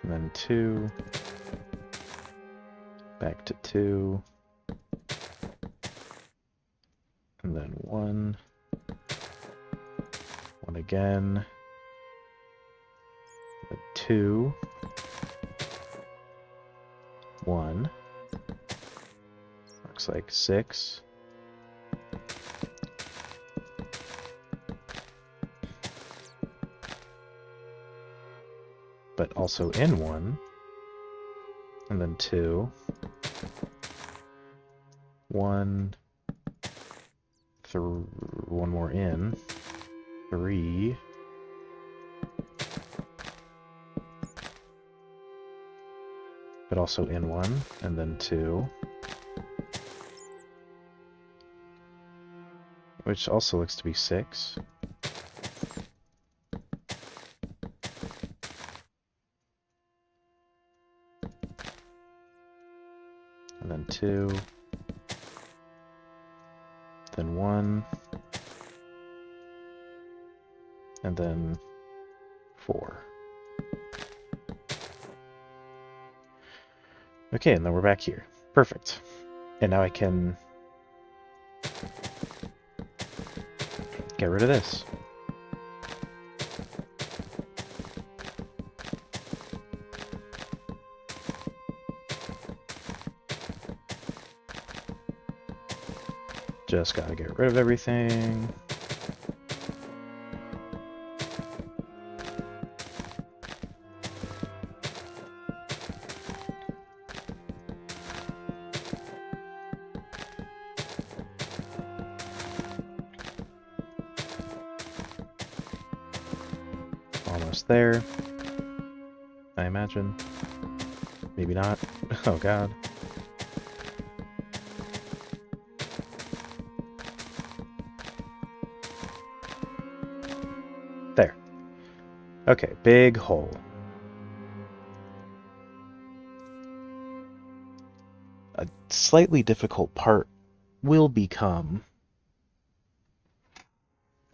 And then 2. Back to 2. And then 1. 1 again. Then 2. 1. Looks like 6. But also in 1. And then 2. 1. 1 more in. 3. But also in 1. And then 2. Which also looks to be 6. And then 2. Then 1. And then 4. Okay, and then we're back here. Perfect. And now I can get rid of this. Just gotta get rid of everything. Almost there, I imagine. Maybe not. Oh god. There. Okay, big hole. A slightly difficult part will become,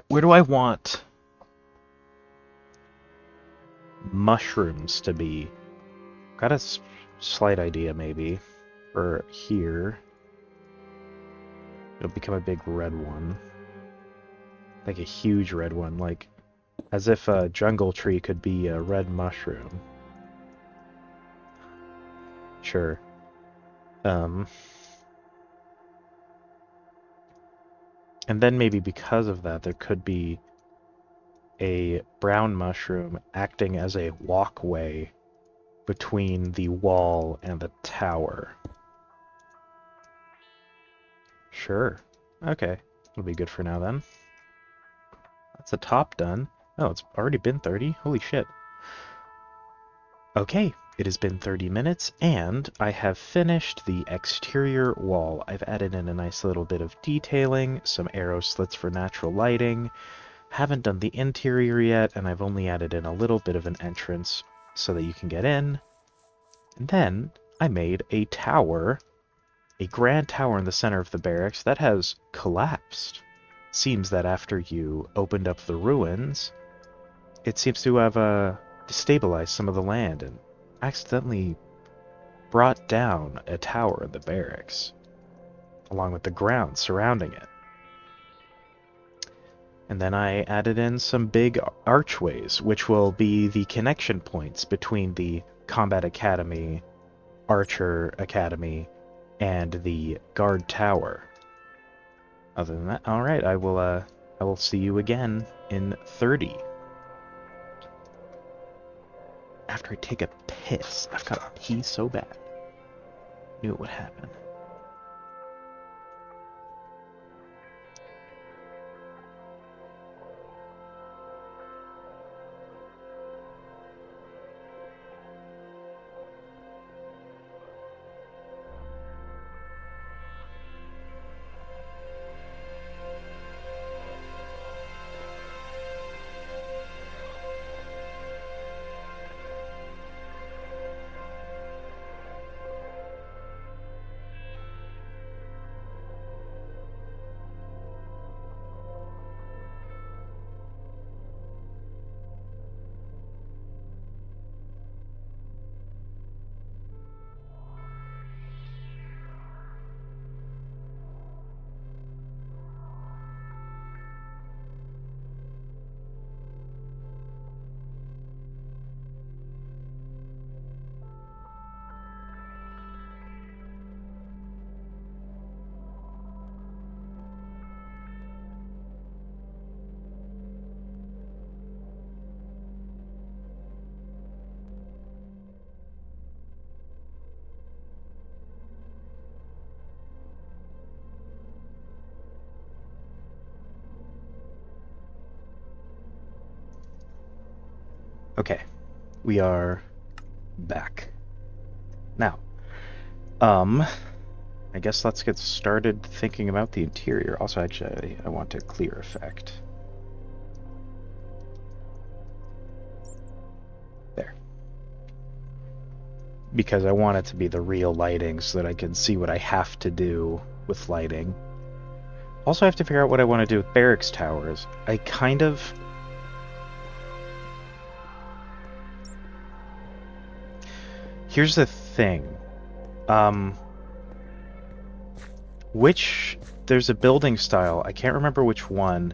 where do I want mushrooms to be? Gotta slight idea maybe for here. It'll become a big red one. Like a huge red one, like as if a jungle tree could be a red mushroom. Sure. And then maybe because of that, there could be a brown mushroom acting as a walkway between the wall and the tower. Sure. Okay. It'll be good for now then. That's the top done. Oh, it's already been 30? Holy shit. Okay, it has been 30 minutes, and I have finished the exterior wall. I've added in a nice little bit of detailing, some arrow slits for natural lighting. Haven't done the interior yet, and I've only added in a little bit of an entrance so that you can get in. And then I made a tower, a grand tower in the center of the barracks that has collapsed. Seems that after you opened up the ruins, it seems to have destabilized some of the land and accidentally brought down a tower in the barracks, along with the ground surrounding it. And then I added in some big archways, which will be the connection points between the Combat Academy, Archer Academy, and the Guard Tower. Other than that, alright, I will see you again in 30. After I take a piss. I've got to pee so bad. Knew it would happen. Okay, we are back. Now, I guess let's get started thinking about the interior. Also, actually, I want a clear effect. There. Because I want it to be the real lighting so that I can see what I have to do with lighting. Also, I have to figure out what I want to do with barracks towers. I kind of... Here's the thing. There's a building style, I can't remember which one,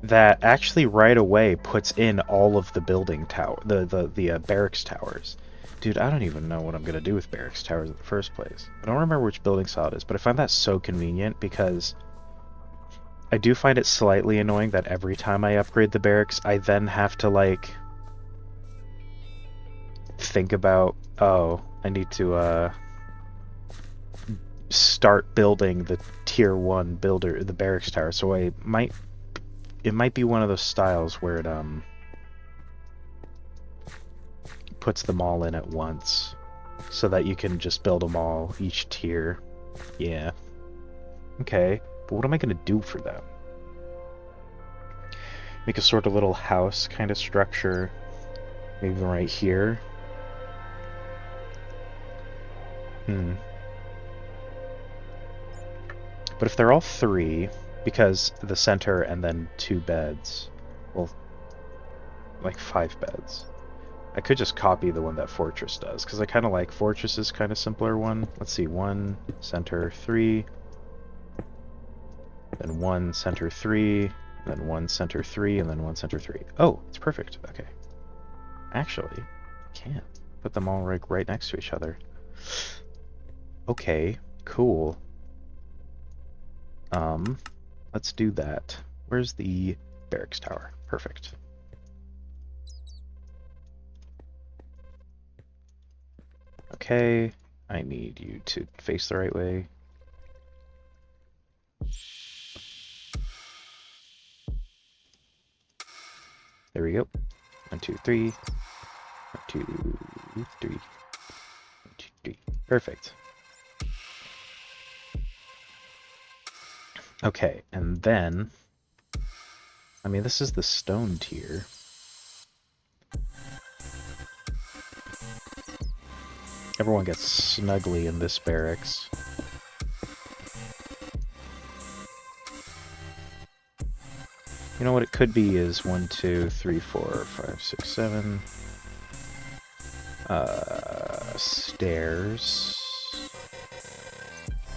that actually right away puts in all of the building tower, the barracks towers. Dude, I don't even know what I'm gonna do with barracks towers in the first place. I don't remember which building style it is, but I find that so convenient because I do find it slightly annoying that every time I upgrade the barracks, I then have to, like, think about, oh, I need to, start building the tier 1 builder, the barracks tower, so it might be one of those styles where it, puts them all in at once, so that you can just build them all, each tier. Yeah. Okay, but what am I gonna do for them? Make a sort of little house kind of structure, maybe right here. But if they're all 3, because the center and then 2 beds, well, like 5 beds. I could just copy the one that Fortress does, because I kind of like Fortress's kind of simpler one. Let's see, 1, center 3, then 1, center 3, then 1, center 3, and then 1, center 3. Oh, it's perfect. Okay. Actually, I can't put them all right next to each other. Okay, cool. Let's do that. Where's the barracks tower? Perfect. Okay, I need you to face the right way. There we go. 1, 2, 3. 1, 2, 3. 1, 2, 3. Perfect. Okay, and then, I mean, this is the stone tier. Everyone gets snugly in this barracks. You know what it could be is 1, 2, 3, 4, 5, 6, 7. Stairs.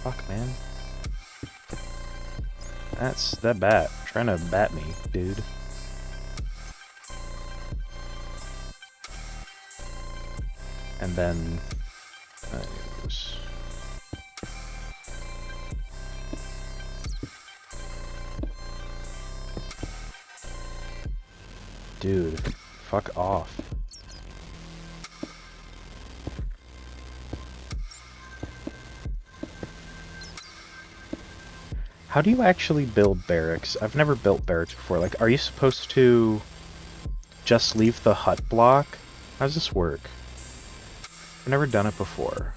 Fuck, man. That's that bat. Trying to bat me, dude. And then dude, fuck off. How do you actually build barracks? I've never built barracks before. Like, are you supposed to just leave the hut block? How does this work? I've never done it before.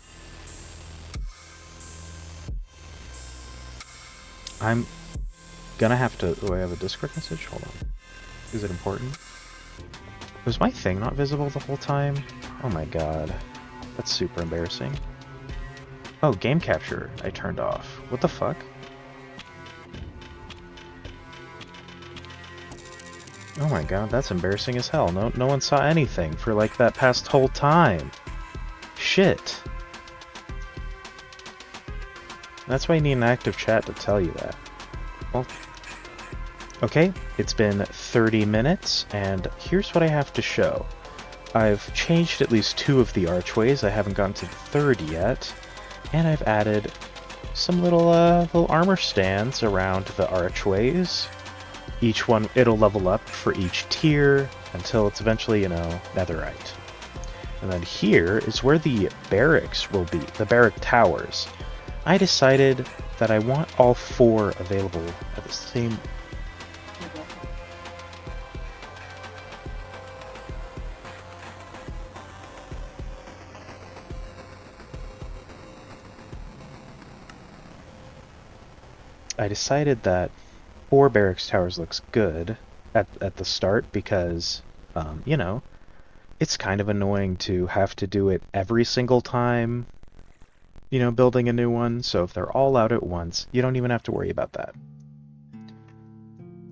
I'm gonna have to... Oh, I have a Discord message? Hold on. Is it important? Was my thing not visible the whole time? Oh my god. That's super embarrassing. Oh, game capture I turned off. What the fuck? Oh my god, that's embarrassing as hell. No one saw anything for like that past whole time. Shit. That's why you need an active chat to tell you that. Well, okay, it's been 30 minutes, and here's what I have to show. I've changed at least 2 of the archways. I haven't gotten to the 3rd yet, and I've added some little armor stands around the archways. Each one, it'll level up for each tier until it's eventually, you know, netherite. And then here is where the barracks will be, the barrack towers. I decided that I want all 4 available at the same... I decided that 4 barracks towers looks good at the start because, you know, it's kind of annoying to have to do it every single time, you know, building a new one. So if they're all out at once, you don't even have to worry about that.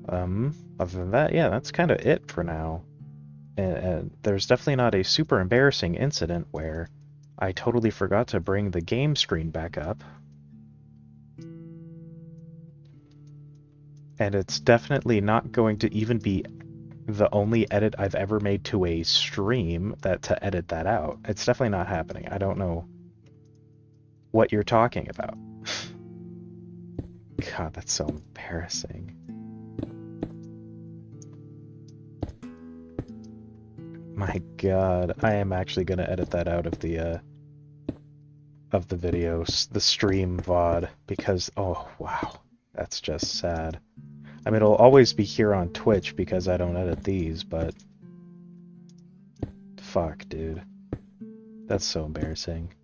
Other than that, yeah, that's kind of it for now. And there's definitely not a super embarrassing incident where I totally forgot to bring the game screen back up. And it's definitely not going to even be the only edit I've ever made to a stream to edit that out. It's definitely not happening. I don't know what you're talking about. God, that's so embarrassing. My God, I am actually gonna edit that out of the videos, the stream VOD, because oh wow, that's just sad. I mean, it'll always be here on Twitch because I don't edit these, but fuck, dude. That's so embarrassing.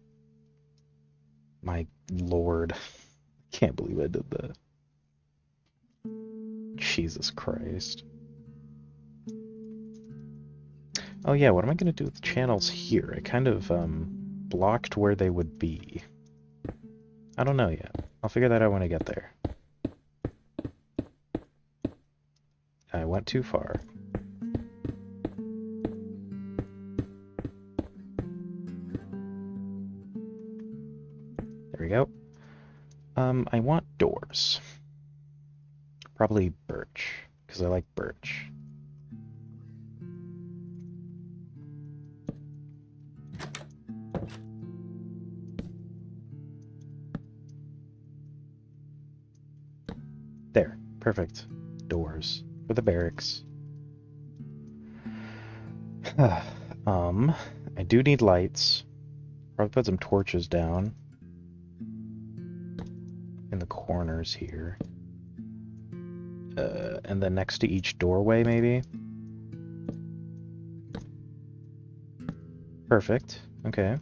My lord. Can't believe I did that. Jesus Christ. Oh yeah, what am I gonna do with the channels here? I kind of, blocked where they would be. I don't know yet. I'll figure that out when I get there. I went too far. go. I want doors. Probably birch, because I like birch. There, perfect. Doors for the barracks. I do need lights. Probably put some torches down in the corners here. And then next to each doorway, maybe? Perfect. Okay.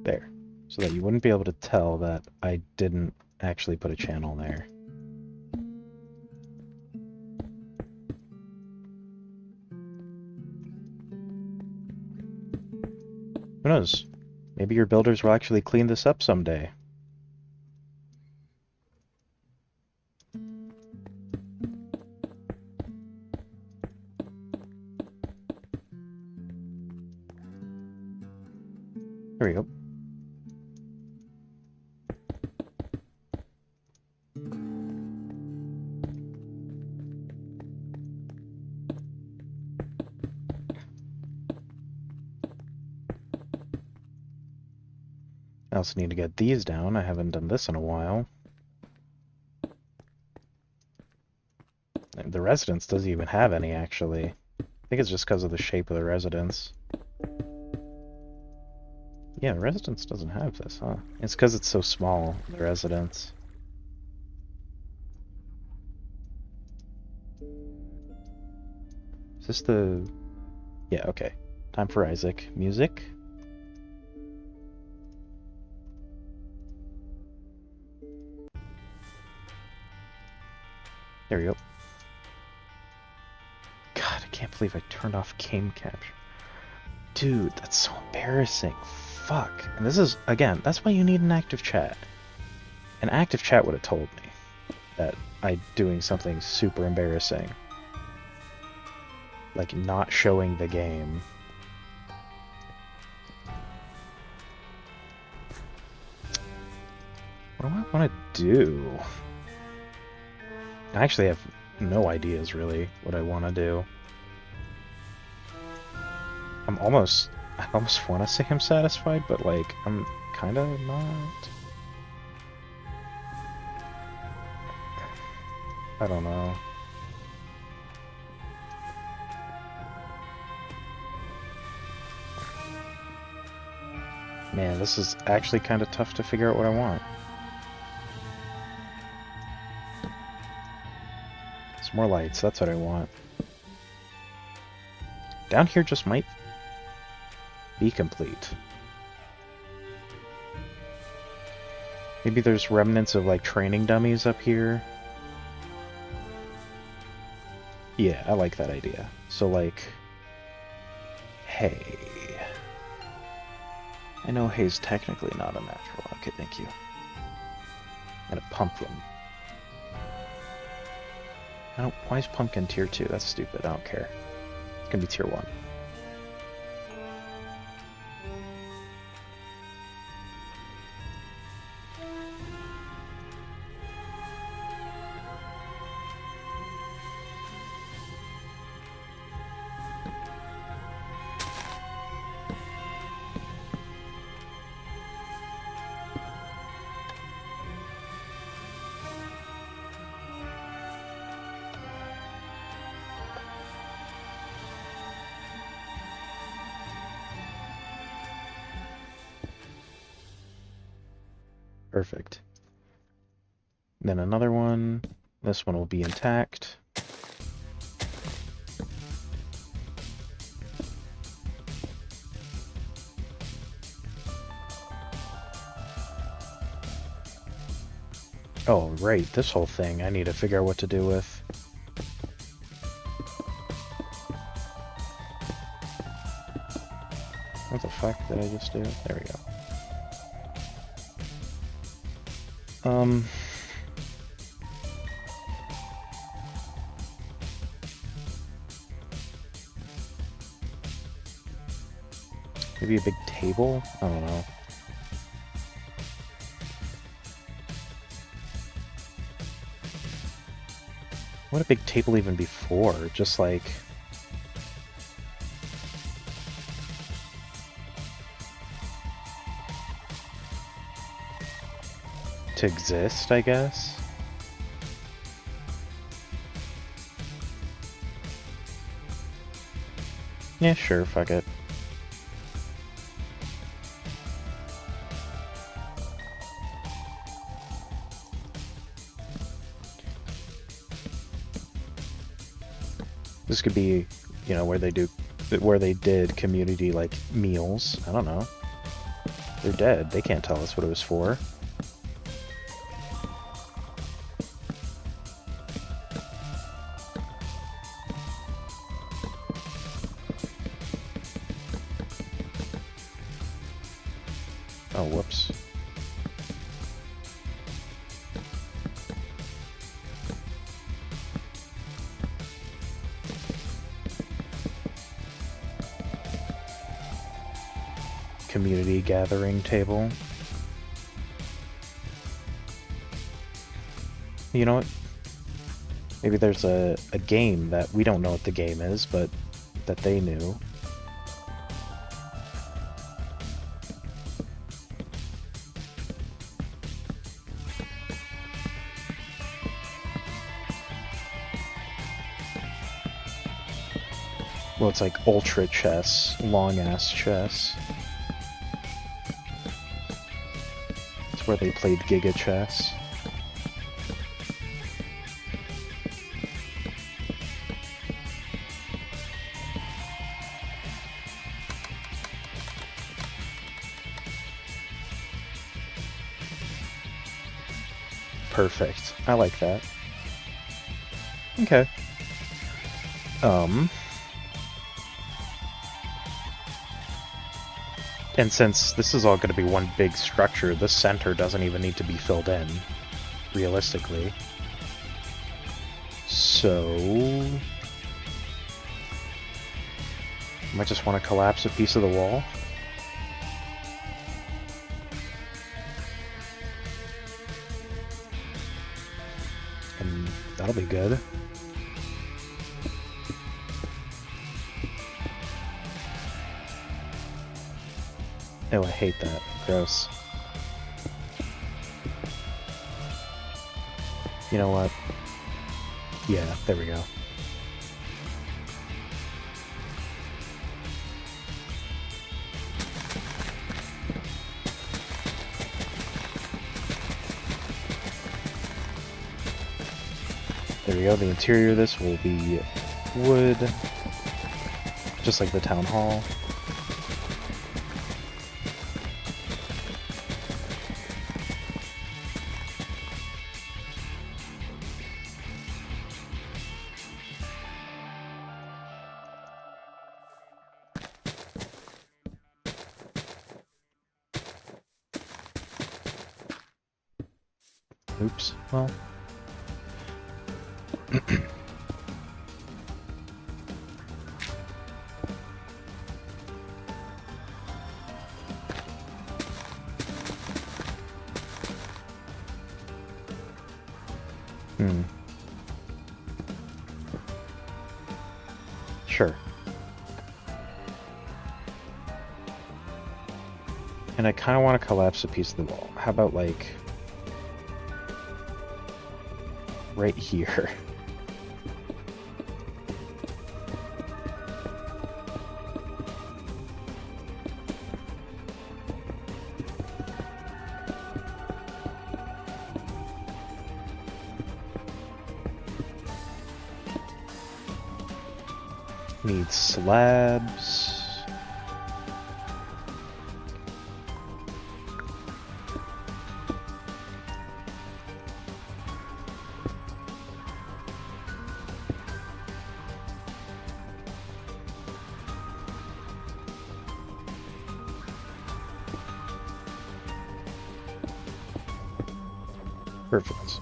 There. So that you wouldn't be able to tell that I didn't actually put a channel there. Who knows? Maybe your builders will actually clean this up someday. There we go. I also need to get these down. I haven't done this in a while. The residence doesn't even have any, actually. I think it's just because of the shape of the residence. Yeah, the residence doesn't have this, huh? It's because it's so small, the residence. Is this the... Yeah, okay. Time for Isaac. Music? There we go. God, I can't believe I turned off game capture. Dude, that's so embarrassing. Fuck. And this is, again, that's why you need an active chat. An active chat would have told me that I'm doing something super embarrassing. Like not showing the game. What do I want to do? I actually have no ideas, really, what I want to do. I almost want to say I'm satisfied, but, like, I'm kind of not. I don't know. Man, this is actually kind of tough to figure out what I want. Some more lights, that's what I want. Down here just might be complete. Maybe there's remnants of, like, training dummies up here. Yeah, I like that idea. So, like, hay. I know hay's technically not a natural. Okay, thank you. And a pumpkin. Why is pumpkin tier 2? That's stupid. I don't care. It's gonna be tier 1. Perfect. Then another one. This one will be intact. Oh, right, this whole thing I need to figure out what to do with. What the fuck did I just do? There we go. Um... Maybe a big table? I don't know. What a big table even before? Just like... to exist, I guess? Yeah, sure, fuck it. This could be, you know, where they did community, like, meals. I don't know. They're dead. They can't tell us what it was for. Oh, whoops. Community gathering table. You know what? Maybe there's a game that we don't know what the game is, but that they knew. Well, it's like ultra chess, long-ass chess. It's where they played Giga Chess. Perfect. I like that. Okay. And since this is all going to be one big structure, the center doesn't even need to be filled in, realistically. So... I might just want to collapse a piece of the wall. And that'll be good. Oh, I hate that. Gross. You know what? Yeah, there we go. There we go. The interior of this will be wood, just like the town hall. Oops. Well. Sure. And I kind of want to collapse a piece of the wall. How about, like, right here? Need slabs. Perfect.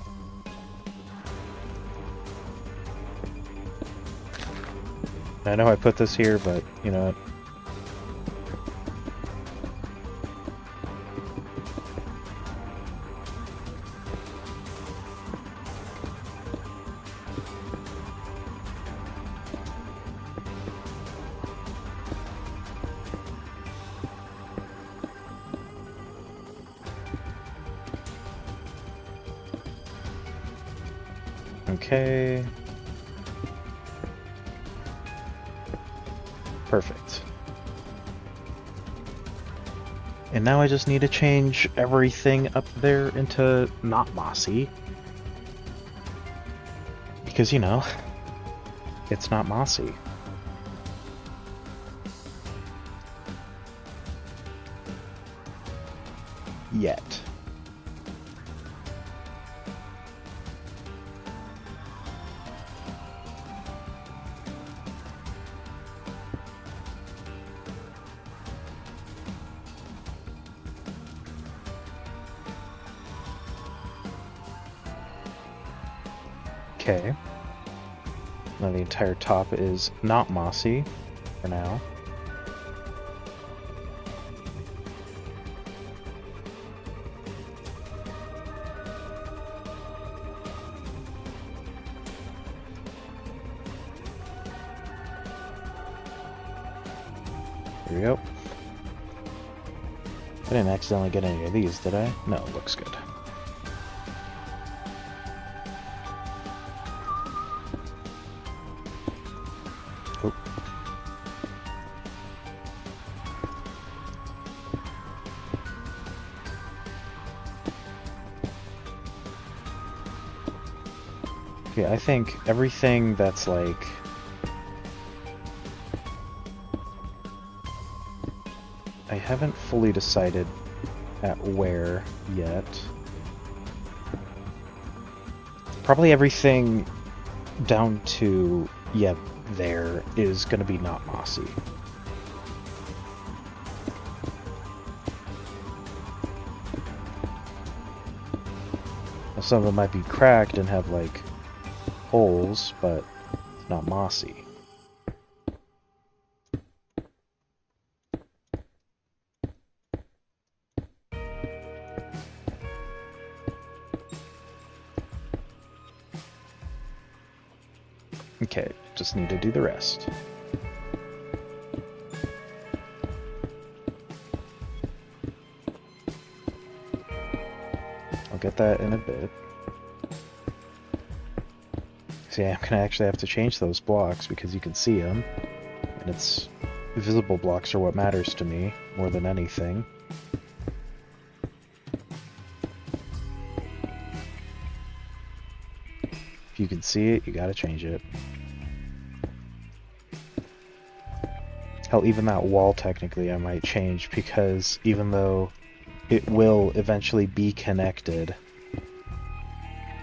I know I put this here, but you know what? Okay. Perfect. And now I just need to change everything up there into not mossy. Because, you know, it's not mossy. Yet. Okay. Now the entire top is not mossy for now. Here we go. I didn't accidentally get any of these, did I? No, it looks good. Oh. Okay, I think everything that's like... I haven't fully decided at where yet. Probably everything down to, yeah, there is going to be not mossy. Now, some of them might be cracked and have like holes, but it's not mossy. Okay, just need to do the rest. I'll get that in a bit. See, I'm gonna actually have to change those blocks because you can see them, and it's visible blocks are what matters to me more than anything. If you can see it, you gotta change it. Hell, even that wall technically I might change, because even though it will eventually be connected,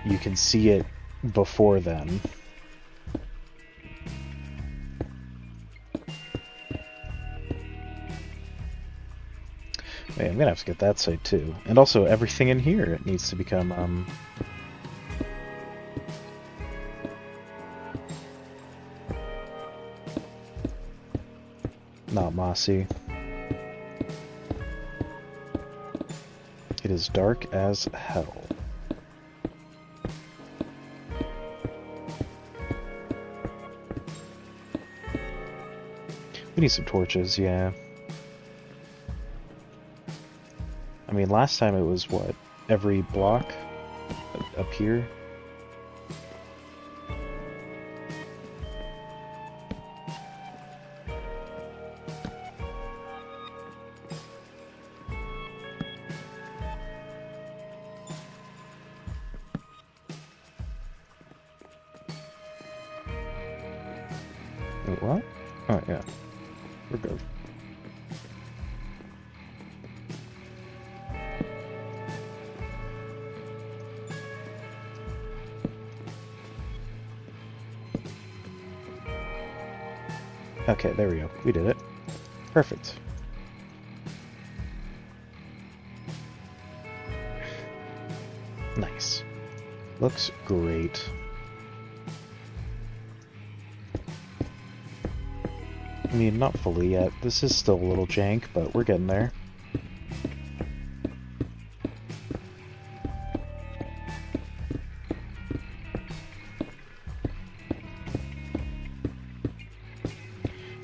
you can see it before then. Hey, I'm gonna have to get that side too. And also everything in here needs to become not mossy. It is dark as hell. We need some torches, yeah. I mean, last time it was, what, every block up here? Wait, what? Oh, yeah. We're good. Okay, there we go. We did it. Perfect. Nice. Looks great. I mean, not fully yet. This is still a little jank, but we're getting there.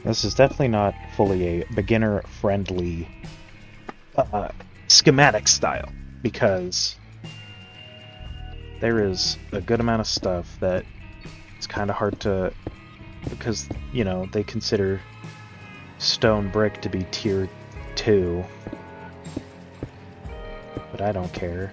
This is definitely not fully a beginner-friendly schematic style, because there is a good amount of stuff that it's kind of hard to, because, you know, they consider stone brick to be tier 2, but I don't care.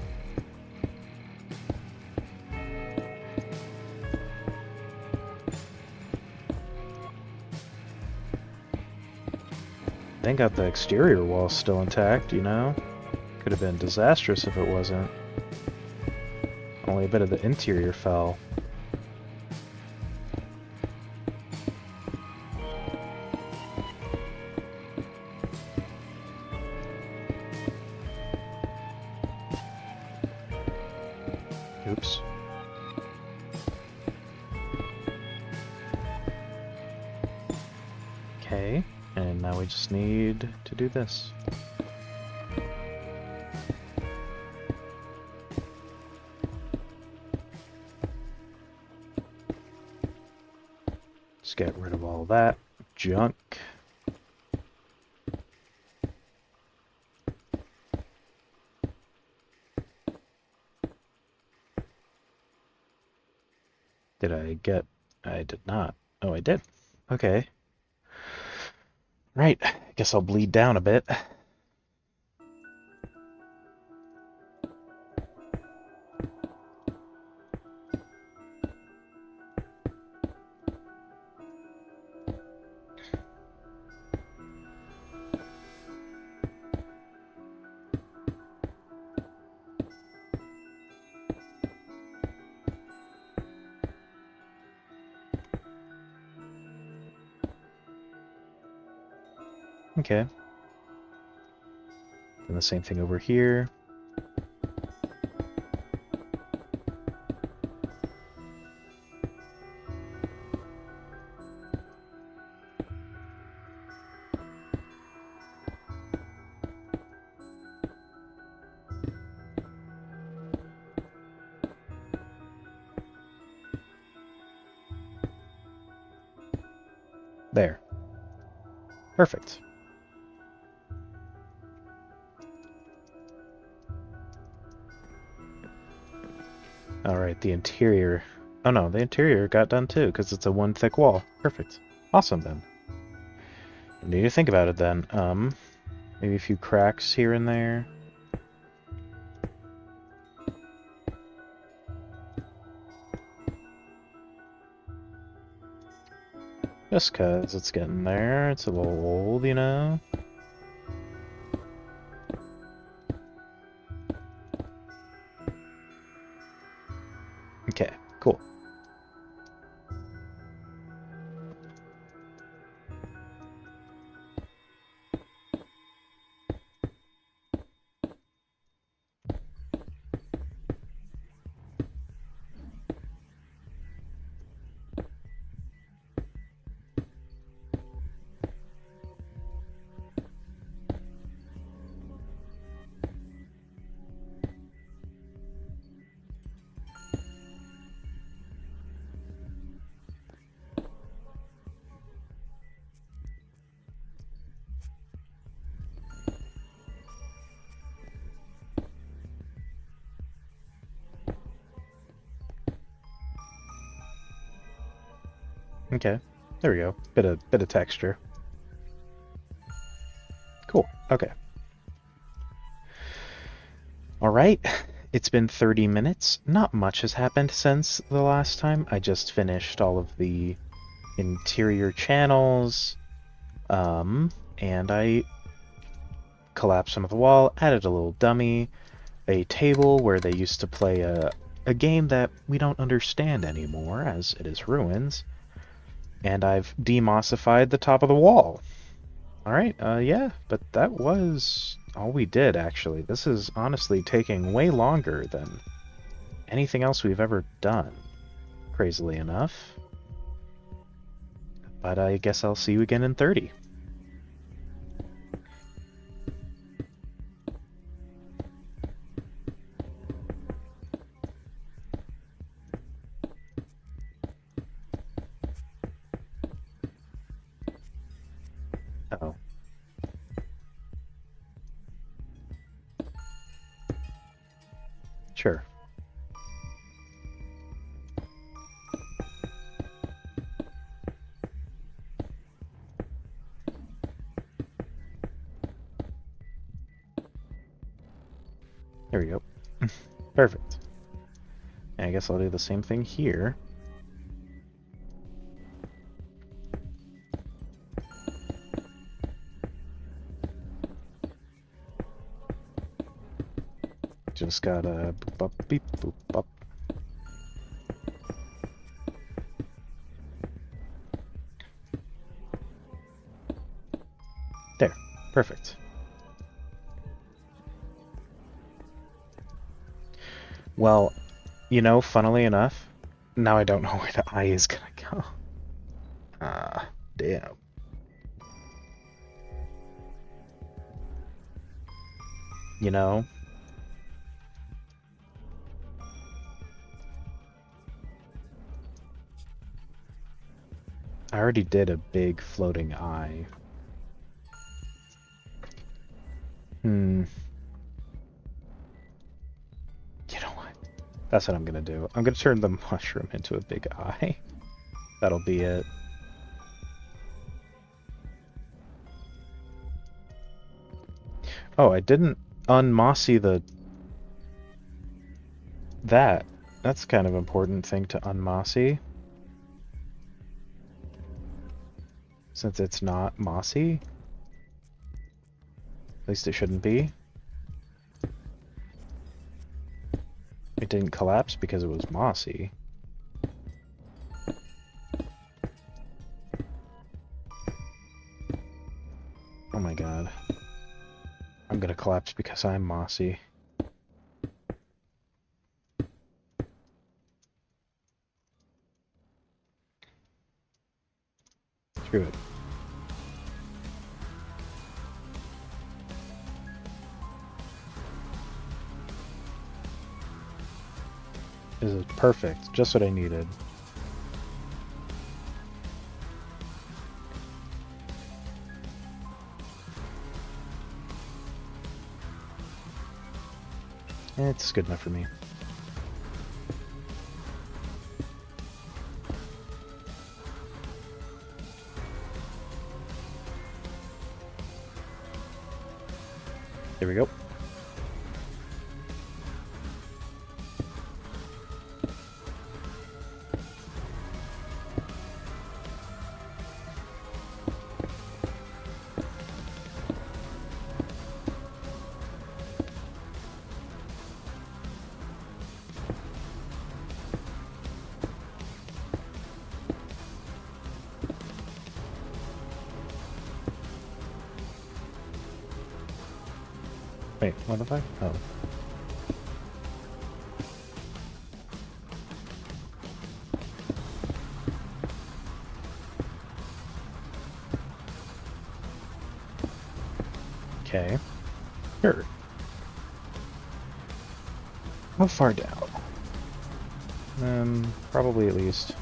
Thank God the exterior wall's still intact, you know? Could have been disastrous if it wasn't. Only a bit of the interior fell. Oops. Okay, and now we just need to do this. Let's get rid of all that junk. Did I get... I did not. Oh, I did. Okay. Right, I guess I'll bleed down a bit. Okay. And the same thing over here. There. Perfect. Alright, the interior... Oh no, the interior got done too, because it's a one thick wall. Perfect. Awesome then. I need to think about it then. Maybe a few cracks here and there. Just cause it's getting there. It's a little old, you know? Okay, cool. Okay, there we go. Bit of texture. Cool. Okay. All right. It's been 30 minutes. Not much has happened since the last time. I just finished all of the interior channels, and I collapsed some of the wall, added a little dummy, a table where they used to play a game that we don't understand anymore, as it is ruins. And I've demossified the top of the wall. Alright, yeah, but that was all we did, actually. This is honestly taking way longer than anything else we've ever done, crazily enough. But I guess I'll see you again in 30. Uh-oh. Sure. There we go. Perfect. And I guess I'll do the same thing here. Just gotta boop up, beep, boop up. There. Perfect. Well, you know, funnily enough, now I don't know where the eye is gonna go. Ah, damn. You know? I already did a big floating eye. You know what? That's what I'm gonna do. I'm gonna turn the mushroom into a big eye. That'll be it. Oh, I didn't unmossy that. That's kind of important thing to unmossy. Since it's not mossy. At least it shouldn't be. It didn't collapse because it was mossy. Oh my god. I'm gonna collapse because I'm mossy. Screw it. This is perfect. Just what I needed. It's good enough for me. There we go. Wait, what if I? Oh. Okay. Sure. How far down? Probably at least.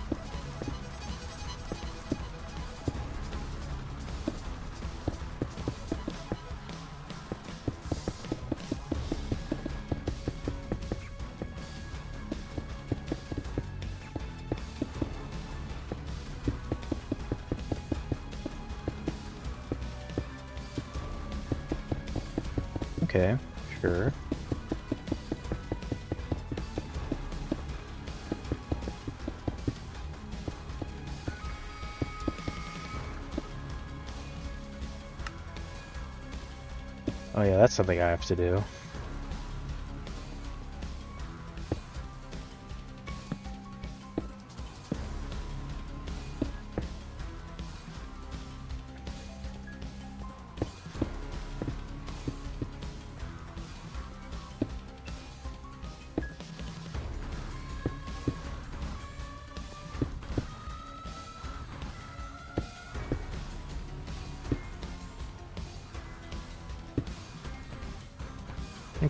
Okay, sure. Oh yeah, that's something I have to do.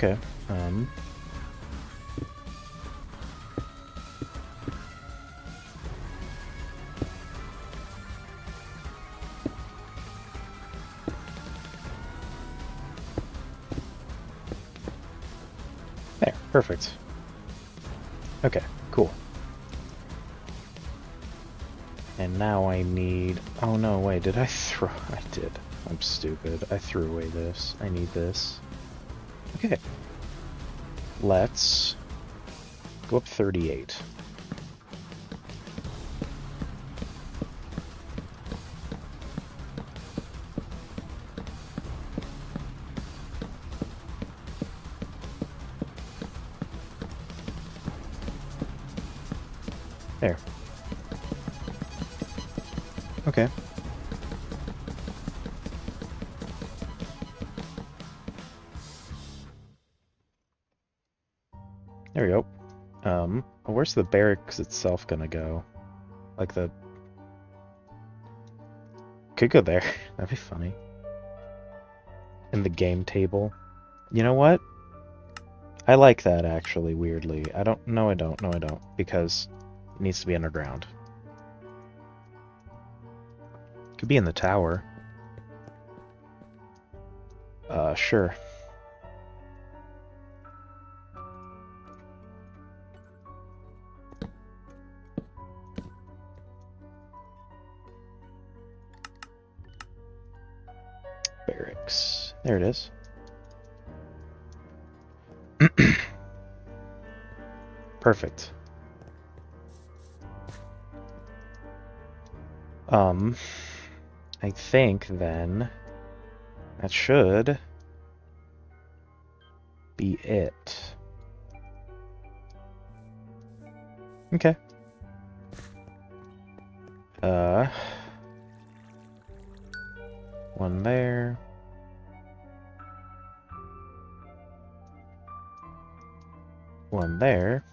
Okay. There, perfect. Okay, cool. And now I need... Oh no, wait, did I throw... I did. I'm stupid. I threw away this. I need this. Okay. Let's go up 38. There. Okay. There we go. Where's the barracks itself gonna go? Like the... Could go there. That'd be funny. In the game table. You know what? I like that, actually, weirdly. I don't... No, I don't. No, I don't. Because it needs to be underground. Could be in the tower. Sure. Barracks. There it is. Perfect. I think then that should be it. Okay. One there. One there.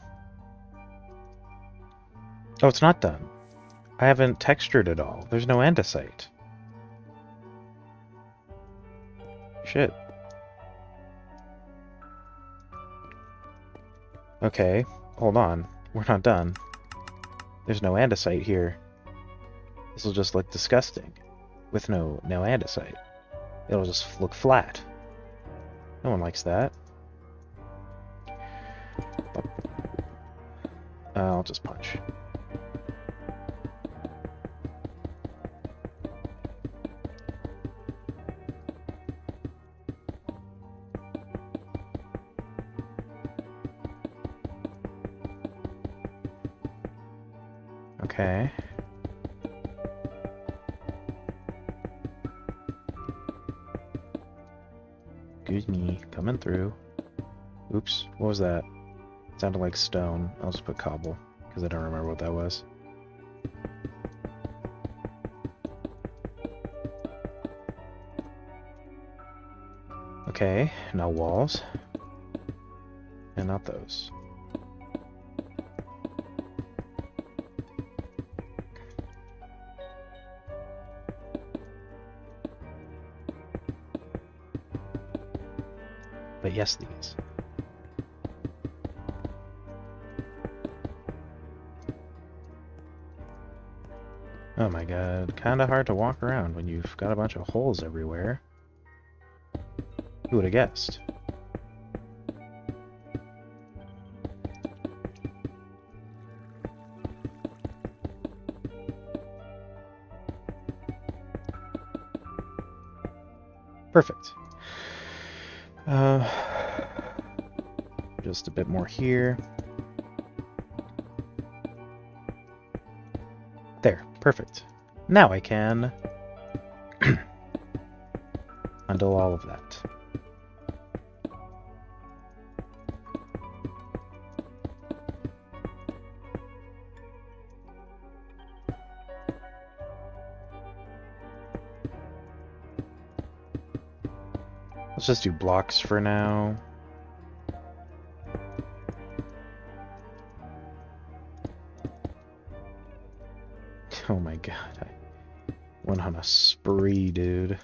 Oh, it's not done. I haven't textured it all. There's no andesite. Shit. Okay, hold on. We're not done. There's no andesite here. This will just look disgusting. With no andesite. It'll just look flat. No one likes that. I'll just punch. Okay. Excuse me, coming through. Oops, what was that? It sounded like stone. I'll just put cobble, because I don't remember what that was. Okay, now walls. And not those. But yes, these. Oh my god, kinda hard to walk around when you've got a bunch of holes everywhere. Who would have guessed? Perfect. Just a bit more here. There, perfect. Now I can undo all of that. Let's just do blocks for now. Oh my god, I went on a spree, dude.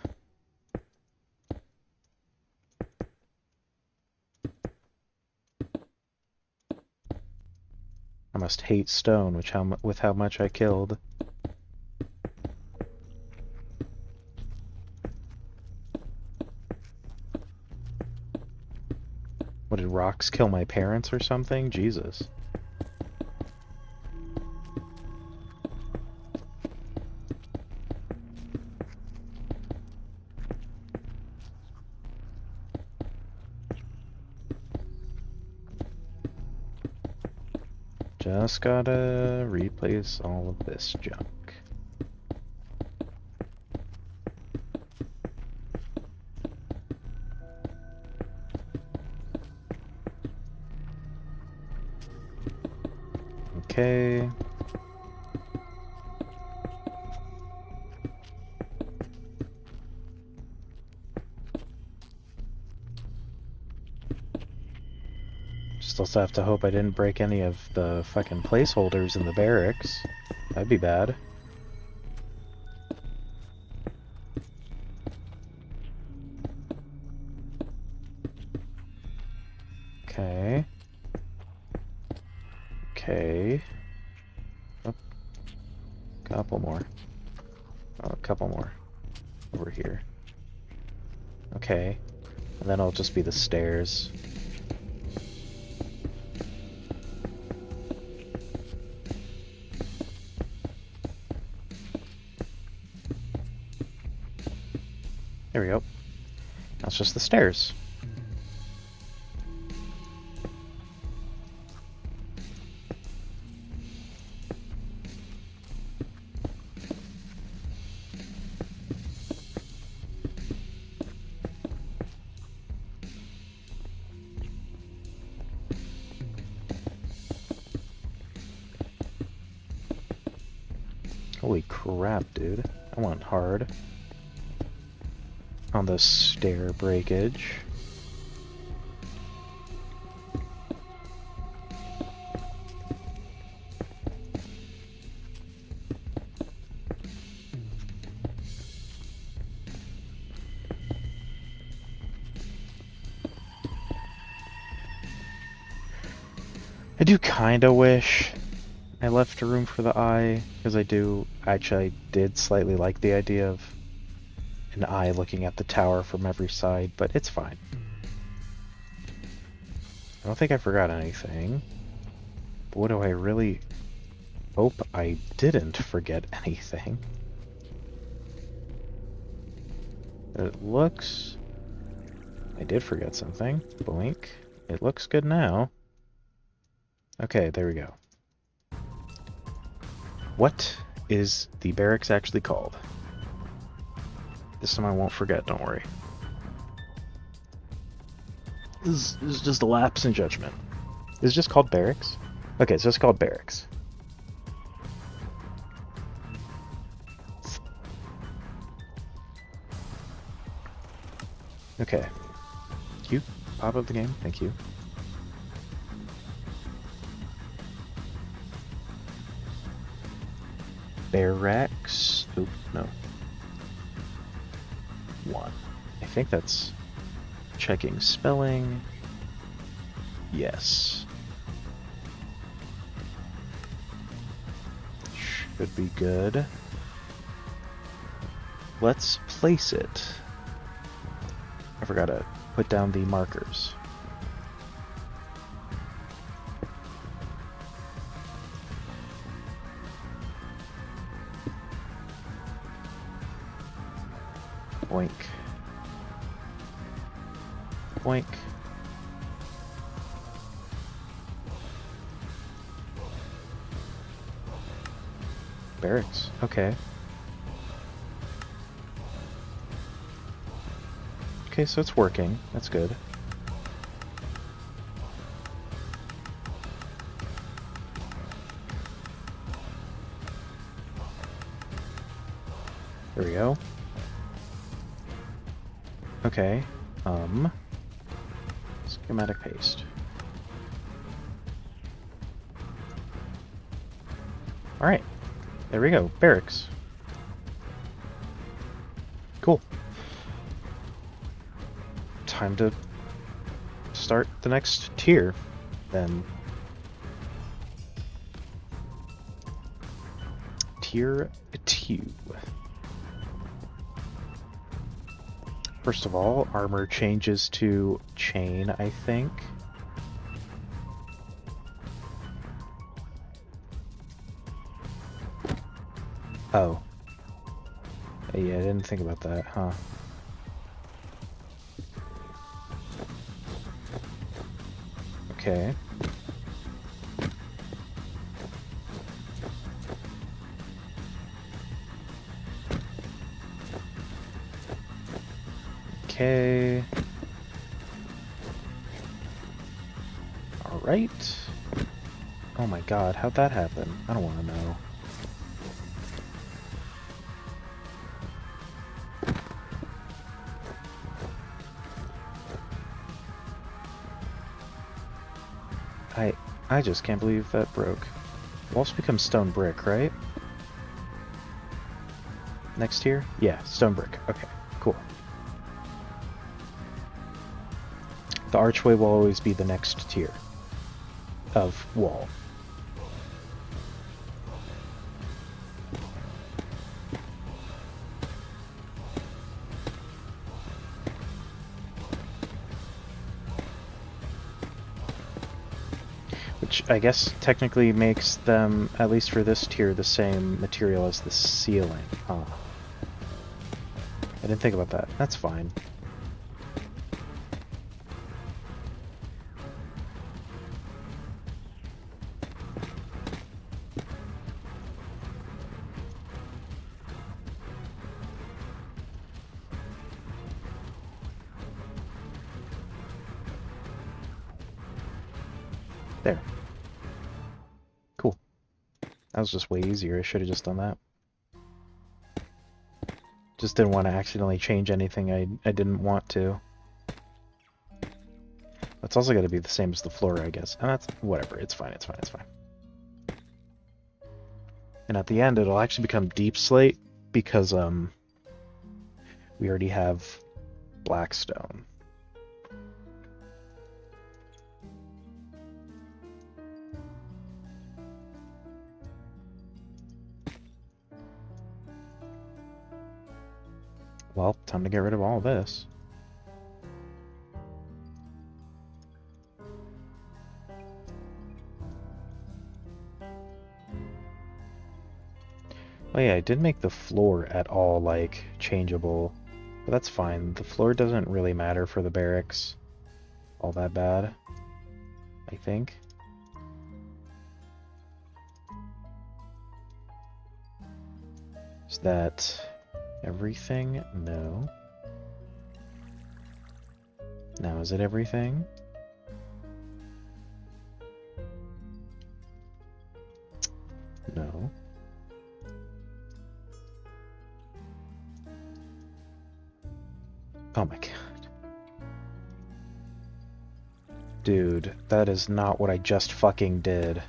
I must hate stone, with how much I killed. What, did rocks kill my parents or something? Jesus. Just gotta replace all of this junk. Okay. Just also have to hope I didn't break any of the fucking placeholders in the barracks. That'd be bad. Okay. Okay. Oh, couple more. Oh, a couple more. Over here. Okay. And then it'll just be the stairs. There we go. Now it's just the stairs. Holy crap, dude. I went hard on the stair breakage. I do kinda wish I left room for the eye, because I did slightly like the idea of an eye looking at the tower from every side, but it's fine. I don't think I forgot anything. But what do I really hope I didn't forget anything? It looks... I did forget something. Blink. It looks good now. Okay, there we go. What is the barracks actually called? This time I won't forget, don't worry. This is just a lapse in judgment. Is it just called barracks? Okay, it's just called barracks. Okay. Cue. Pop up the game, thank you. Barracks. Oop, no. 1. I think that's checking spelling. Yes. Should be good. Let's place it. I forgot to put down the markers. Boink. Boink. Barracks. Okay. Okay, so it's working. That's good. There we go. Okay, schematic paste. Alright, there we go, barracks. Cool. Time to start the next tier, then. Tier 2. First of all, armor changes to chain, I think. Oh. Yeah, I didn't think about that, huh? Okay. Okay. Alright. Oh my god, how'd that happen? I don't want to know. I just can't believe that broke. Walls become stone brick, right? Next tier? Yeah, stone brick. Okay, cool. The archway will always be the next tier of wall. Which I guess technically makes them, at least for this tier, the same material as the ceiling. Huh. I didn't think about that. That's fine. There. Cool. That was just way easier. I should have just done that. Just didn't want to accidentally change anything I didn't want to. That's also got to be the same as the floor, I guess. And that's whatever. It's fine. It's fine. It's fine. And at the end, it'll actually become deep slate because we already have black stone. Well, time to get rid of all of this. Oh yeah, I did make the floor at all, like, changeable. But that's fine. The floor doesn't really matter for the barracks all that bad, I think. Is that everything? No. Now is it everything? No. Oh my god. Dude, that is not what I just fucking did.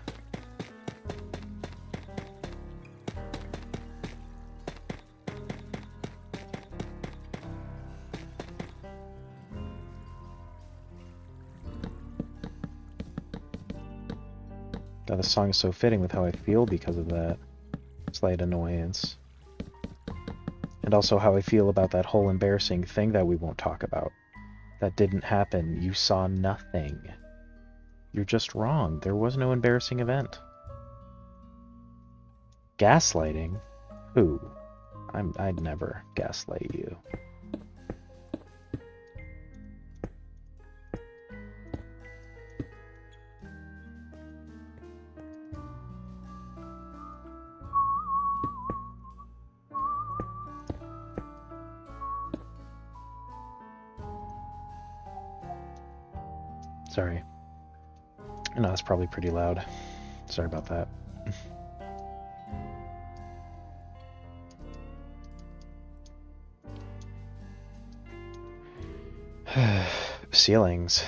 God, this song is so fitting with how I feel because of that slight annoyance. And also how I feel about that whole embarrassing thing that we won't talk about. That didn't happen. You saw nothing. You're just wrong. There was no embarrassing event. Gaslighting? Who? I'd never gaslight you. Sorry. No, that's probably pretty loud. Sorry about that. Ceilings.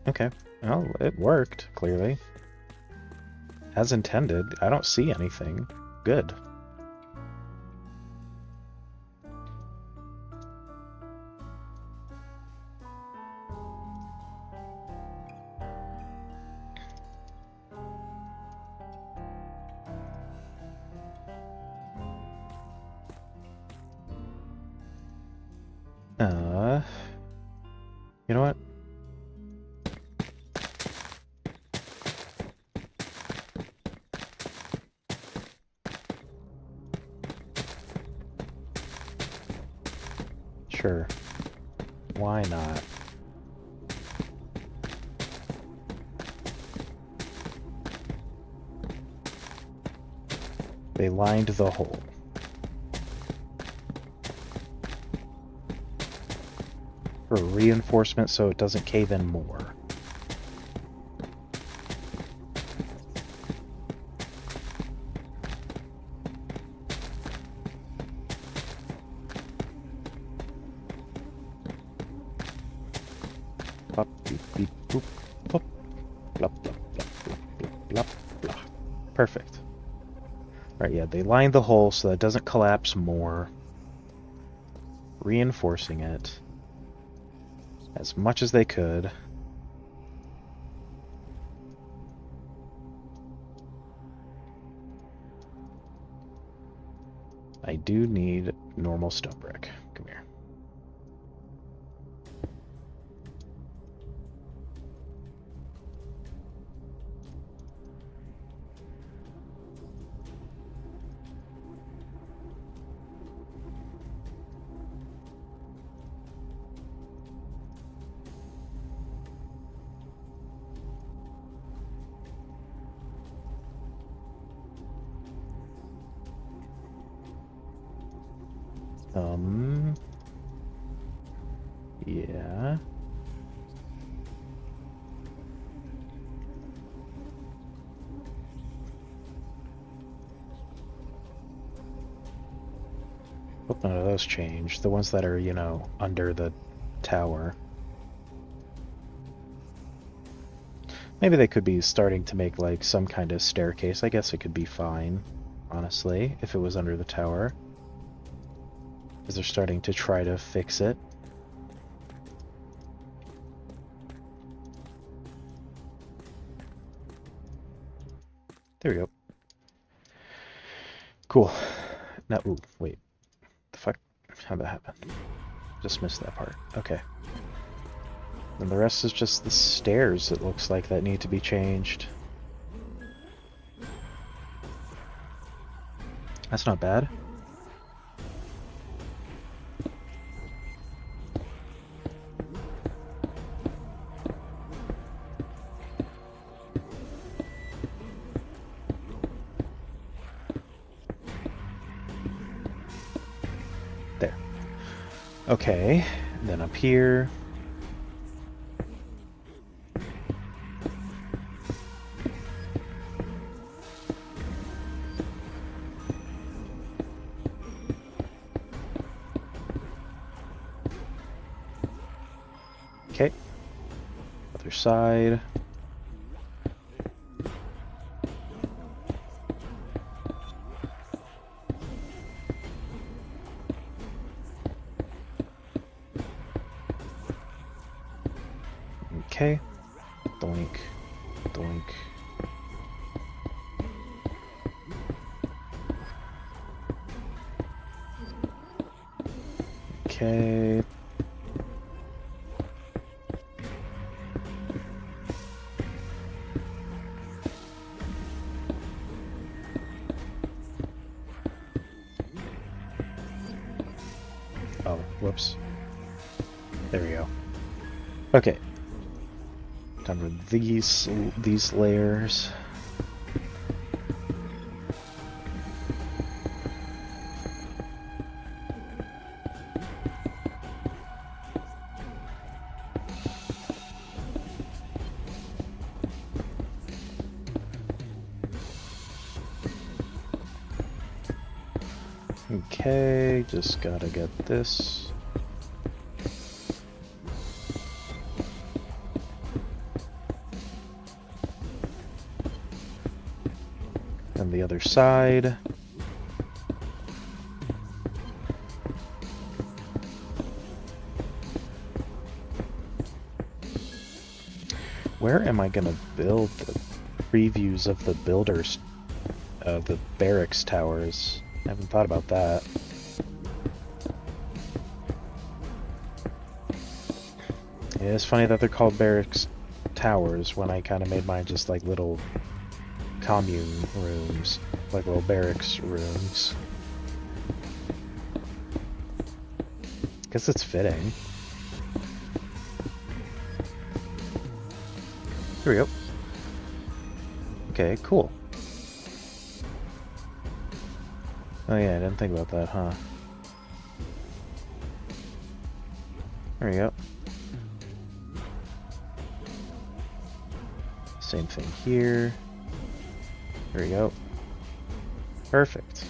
Okay. Well, it worked, clearly. As intended. I don't see anything. Good. You know what? Sure. Why not? They lined the hole. For reinforcement so it doesn't cave in more. Bop, beep, beep, boop, boop. Blah, blah, blah, blah, blah, blah, blah. Perfect. Right, yeah, they lined the hole so that it doesn't collapse more. Reinforcing it as much as they could. I do need normal stone brick. Come here. Yeah. Hope none of those change. The ones that are, you know, under the tower. Maybe they could be starting to make, like, some kind of staircase. I guess it could be fine, honestly, if it was under the tower. Because they're starting to try to fix it. There we go. Cool. Now, ooh, wait. The fuck? How'd that happen? Just missed that part. Okay. And the rest is just the stairs, it looks like, that need to be changed. That's not bad. There. Okay, and then up here. Okay. Other side. Okay. Doink. Doink. Okay. Oh, whoops. There we go. Okay. Time for these layers. Okay, just gotta get this. And the other side. Where am I gonna build the previews of the builders, the barracks towers? I haven't thought about that. Yeah, it's funny that they're called barracks towers when I kind of made mine just like little commune rooms, like little barracks rooms. Guess it's fitting. Here we go. Okay, cool. Oh yeah, I didn't think about that, huh? There we go. Same thing here. There we go. Perfect.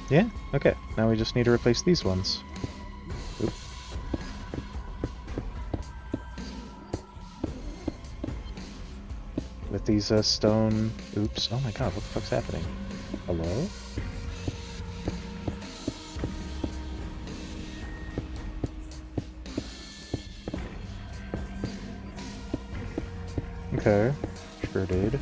Yeah, okay. Now we just need to replace these ones. Oop. With these stone... Oops. Oh my god, what the fuck's happening? Hello? Okay. Sure did.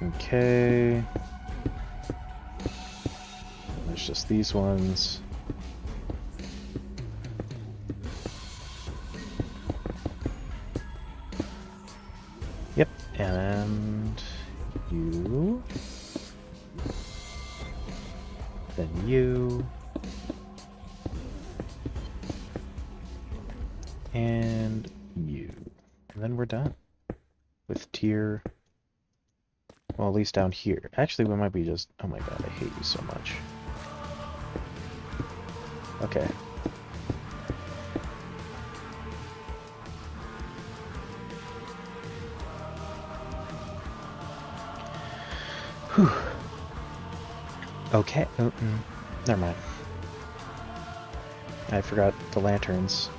Okay. There's just these ones. Yep, and you. Then you. And you. And then we're done with tier... Well, at least down here. Actually, we might be just... Oh my god, I hate you so much. Okay. Whew. Okay. Oh, never mind. I forgot the lanterns.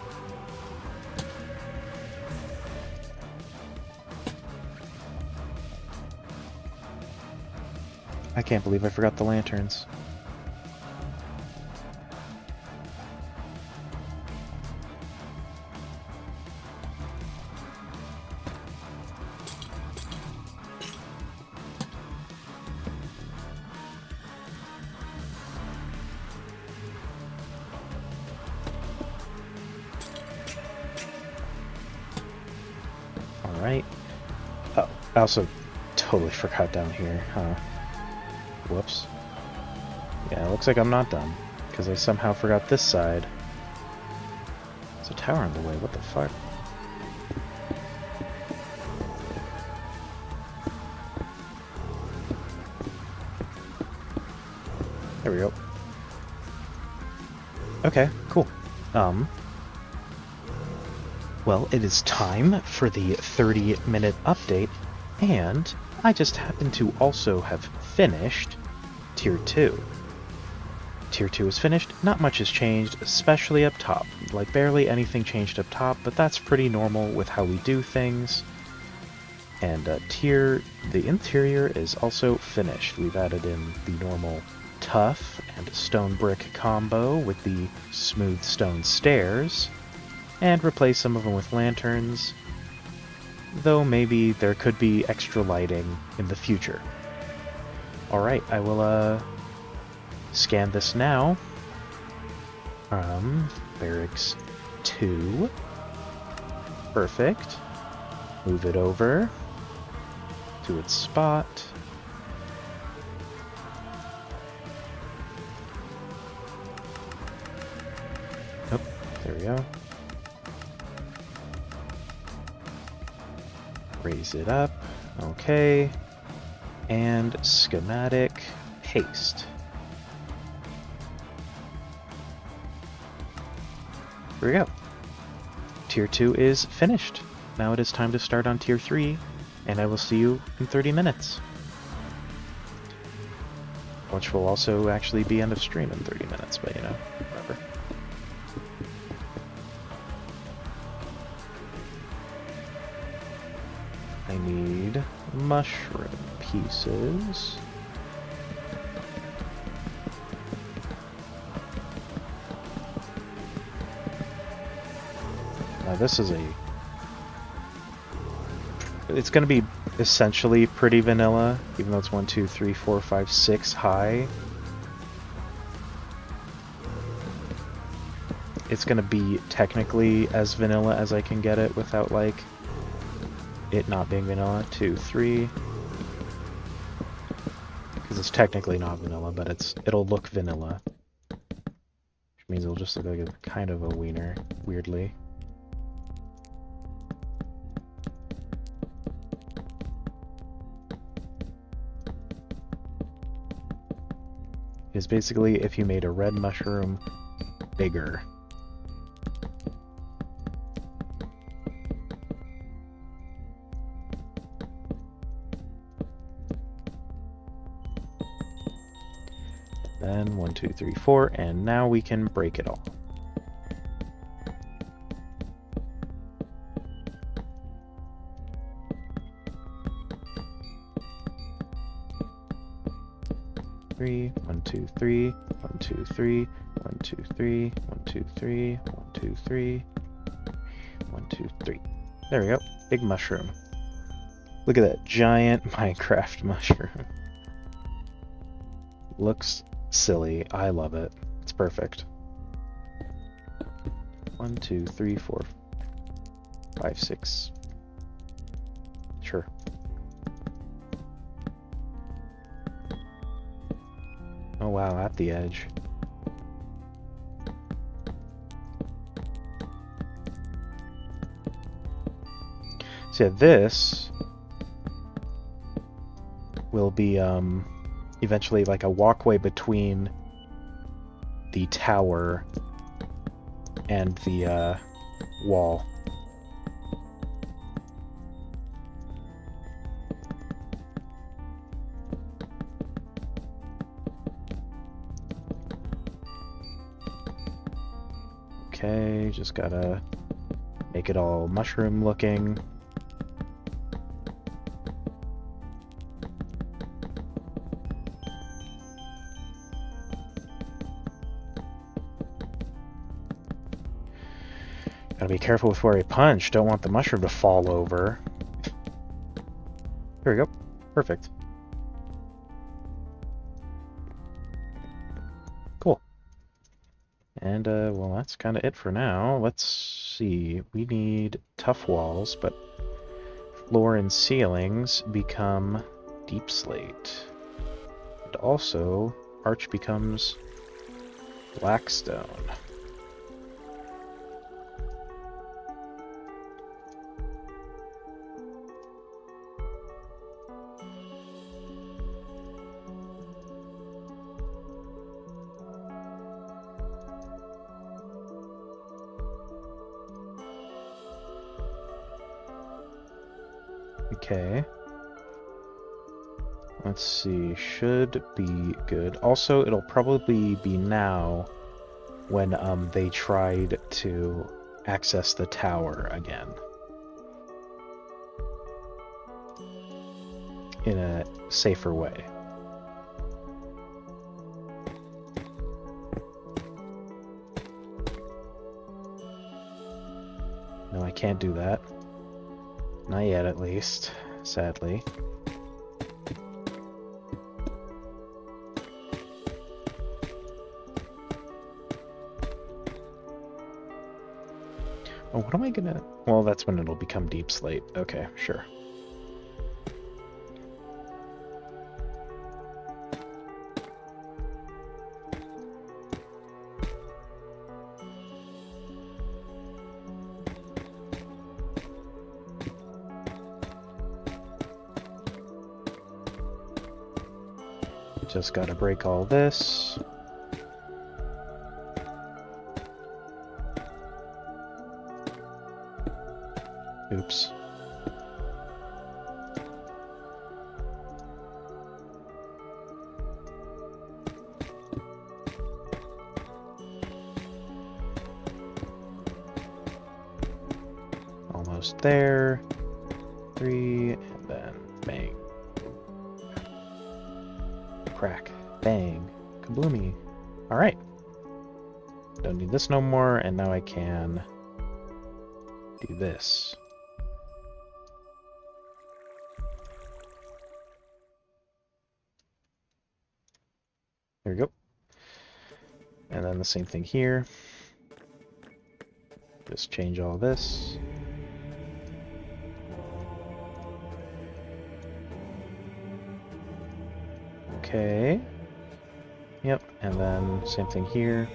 I can't believe I forgot the lanterns. Alright. Oh, I also totally forgot down here, huh? Whoops. Yeah, it looks like I'm not done, because I somehow forgot this side. There's a tower in the way, what the fuck? There we go. Okay, cool. Well, it is time for the 30-minute update, and I just happen to also have finished Tier 2. Tier 2 is finished, not much has changed, especially up top. Like, barely anything changed up top, but that's pretty normal with how we do things. And the interior is also finished. We've added in the normal tough and stone brick combo with the smooth stone stairs, and replace some of them with lanterns, though maybe there could be extra lighting in the future. Alright, I will scan this now. Barracks 2. Perfect. Move it over to its spot. Oh, there we go. Raise it up. Okay. And schematic paste. Here we go. Tier 2 is finished. Now it is time to start on Tier 3 and I will see you in 30 minutes. Which will also actually be end of stream in 30 minutes, but you know, whatever. I need mushroom pieces. Now this is it's going to be essentially pretty vanilla, even though it's 1, 2, 3, 4, 5, 6 high. It's going to be technically as vanilla as I can get it without, like, it not being vanilla. 2, 3. Because it's technically not vanilla, but it'll look vanilla. Which means it'll just look like a kind of a wiener, weirdly. Is basically if you made a red mushroom bigger. Then 1, 2, 3, 4, and now we can break it all. Three, 1, 2, 3, 1, 2, 3, 1, 2, 3, 1, 2, 3, 1, 2, 3, 1, 2, 3. There we go. Big mushroom. Look at that giant Minecraft mushroom. Looks silly. I love it. It's perfect. 1, 2, 3, 4, 5, 6. Sure. Oh wow, at the edge. So yeah, this will be eventually like a walkway between the tower and the wall. Okay, just gotta make it all mushroom looking. Gotta be careful with where I punch. Don't want the mushroom to fall over. There we go. Perfect. Cool. And, well, that's kind of it for now. Let's see. We need tough walls, but floor and ceilings become deep slate. And also, arch becomes black stone. Okay. Let's see, should be good. Also, it'll probably be now when they tried to access the tower again. In a safer way. No, I can't do that. Not yet, at least, sadly. Oh, what am I gonna... Well, that's when it'll become deep slate. Okay, sure. Just gotta break all this. Oops. almost there. 3, and then bang. Crack. Bang. Kabloomy. Alright. Don't need this no more, and now I can do this. There we go. And then the same thing here. Just change all this. Okay. Yep, and then same thing here.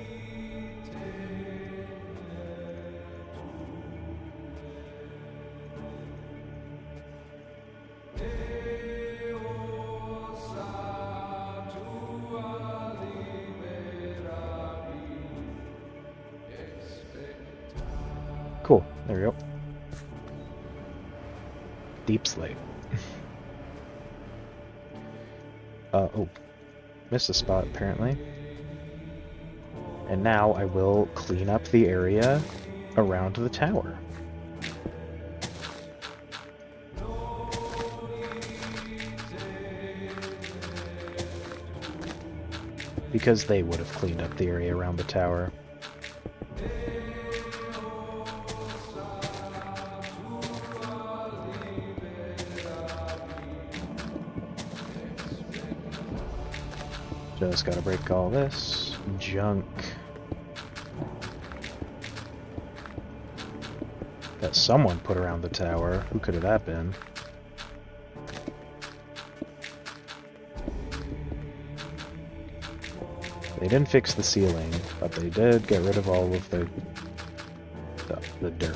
Cool, there we go. Deep slate. Oh. Missed a spot, apparently. And now I will clean up the area around the tower. Because they would have cleaned up the area around the tower. Just gotta break all this junk that someone put around the tower. Who could have that been? They didn't fix the ceiling, but they did get rid of all of the dirt.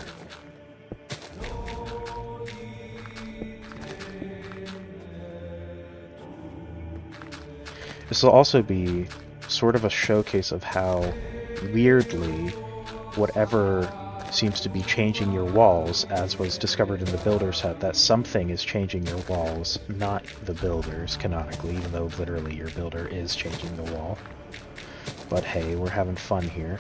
This will also be sort of a showcase of how weirdly whatever seems to be changing your walls, as was discovered in the builder's hut, that something is changing your walls, not the builders canonically, even though literally your builder is changing the wall. But hey, we're having fun here.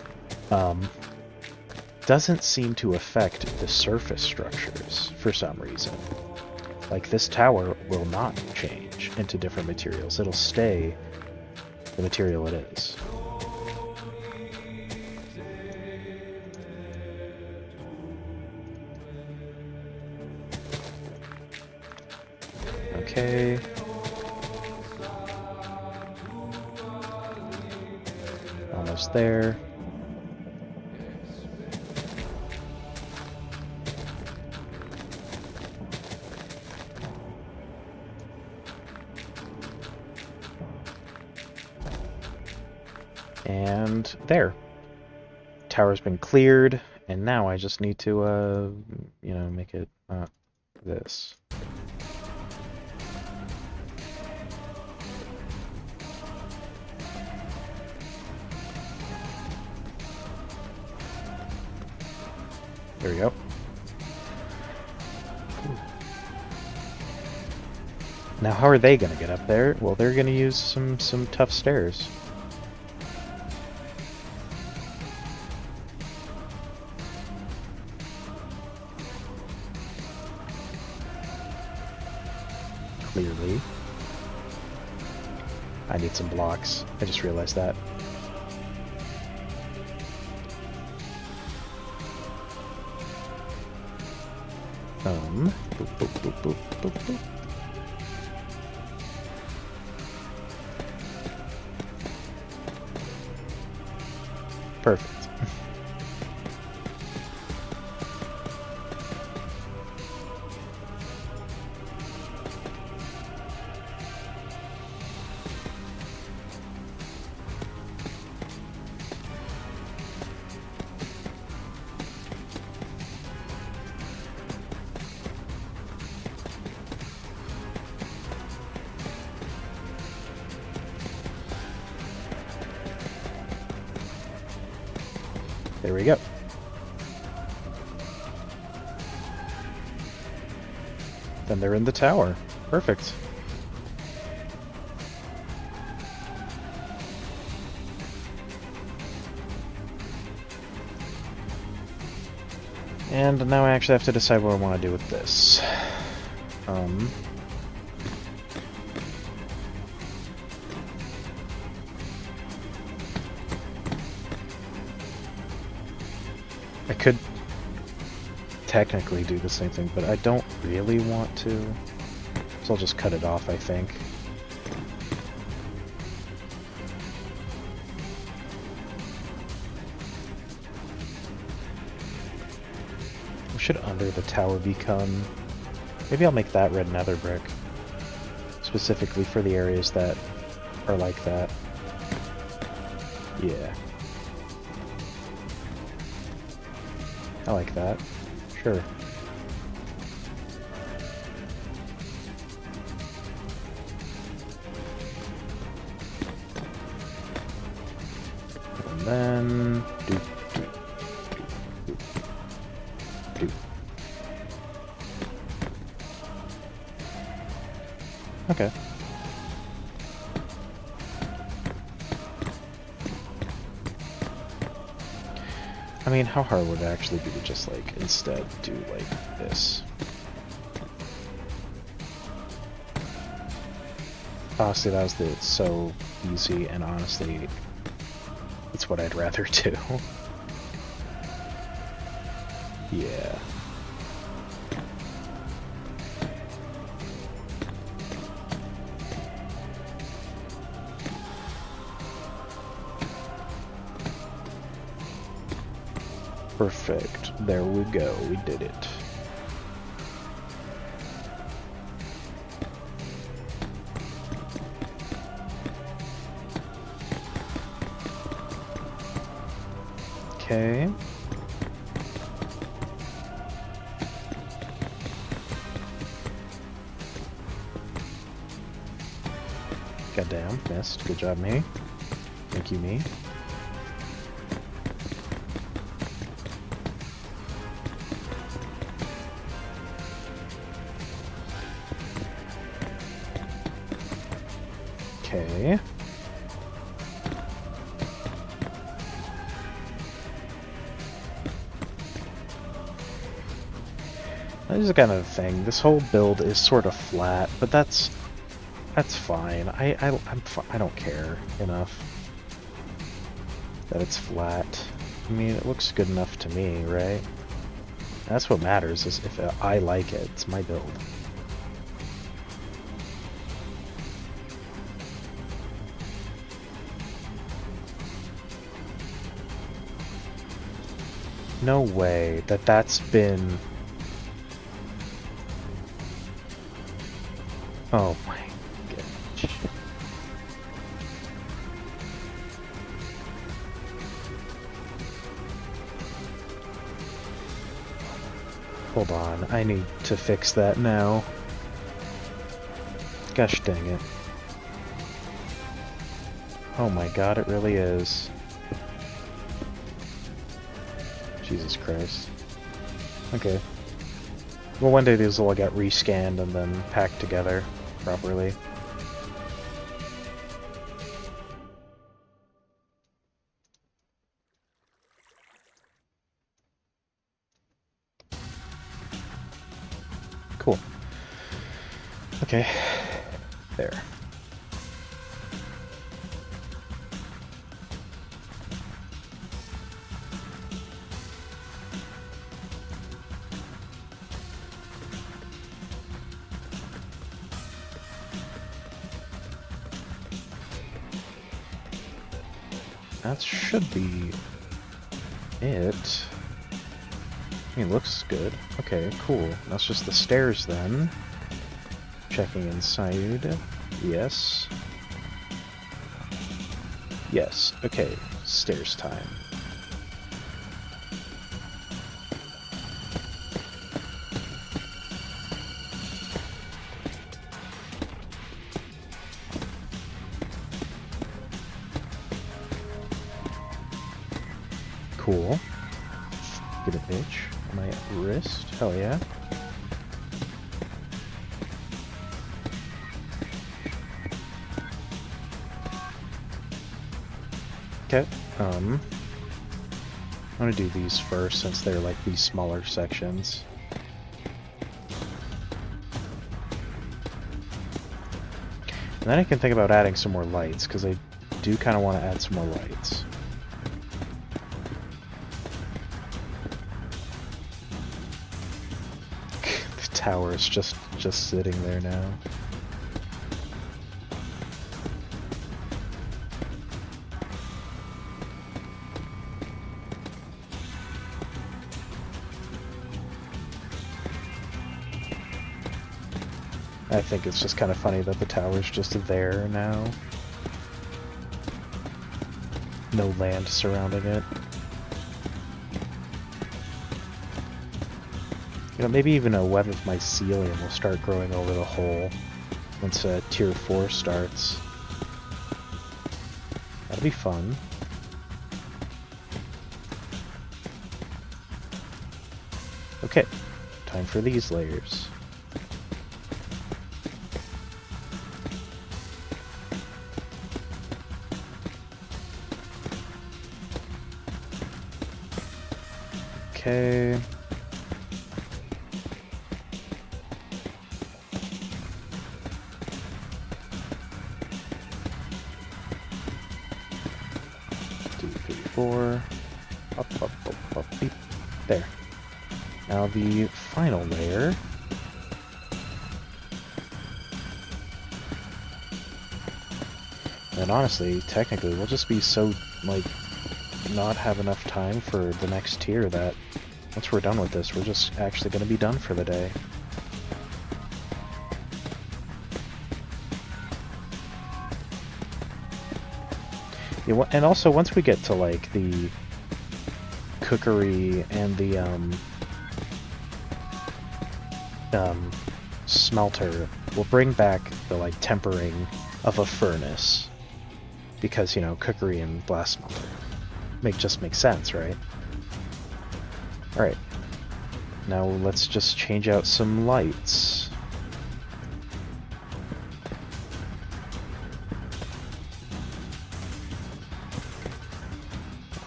Doesn't seem to affect the surface structures for some reason. Like, this tower will not change into different materials. It'll stay the material it is. Okay. Almost there. And there. Tower's been cleared, and now I just need to, you know, make it this. There we go. Now how are they going to get up there? Well, they're going to use some tough stairs. Clearly. I need some blocks. I just realized that. Boop, boop, boop, boop, boop, boop. Perfect. There we go. Then they're in the tower. Perfect. And now I actually have to decide what I want to do with this. I could technically do the same thing, but I don't really want to. So I'll just cut it off, I think. What should under the tower become? Maybe I'll make that red nether brick. Specifically for the areas that are like that. Yeah. I like that. Sure. And then do. Okay. I mean, how hard would it actually be to just, like, instead do, like, this? Honestly, that was so easy, and honestly, it's what I'd rather do. Yeah. Perfect. There we go. We did it. Okay. Goddamn, missed. Good job, me. Thank you, me. Okay. This is kind of the thing. This whole build is sort of flat, but that's fine. I don't care enough that it's flat. I mean, it looks good enough to me, right? That's what matters, is if I like it. It's my build. No way that that's been... Oh my gosh. Hold on, I need to fix that now. Gosh dang it. Oh my god, it really is. Jesus Christ. Okay. Well, one day these will all get rescanned and then packed together properly. Cool. Okay. There. That should be it. I mean, looks good. Okay, cool. That's just the stairs then. Checking inside. Yes. Yes. Okay. Stairs time. Cool. Get an itch on my wrist. Hell yeah. Okay. I'm gonna do these first since they're like these smaller sections. And then I can think about adding some more lights, because I do kind of want to add some more lights. The tower is just sitting there now. I think it's just kind of funny that the tower's just there now. No land surrounding it. You know, maybe even a web of mycelium will start growing over the hole once Tier 4 starts. That'll be fun. Okay, time for these layers. Okay. Two, three, four. Up, up, up, up, beep. There. Now the final layer. And honestly, technically, we'll just be so, like, not have enough time for the next tier that once we're done with this, we're just actually going to be done for the day. Yeah, and also once we get to like the cookery and the smelter, we'll bring back the like tempering of a furnace, because you know, cookery and blast smelter just makes sense, right? Alright, now let's just change out some lights.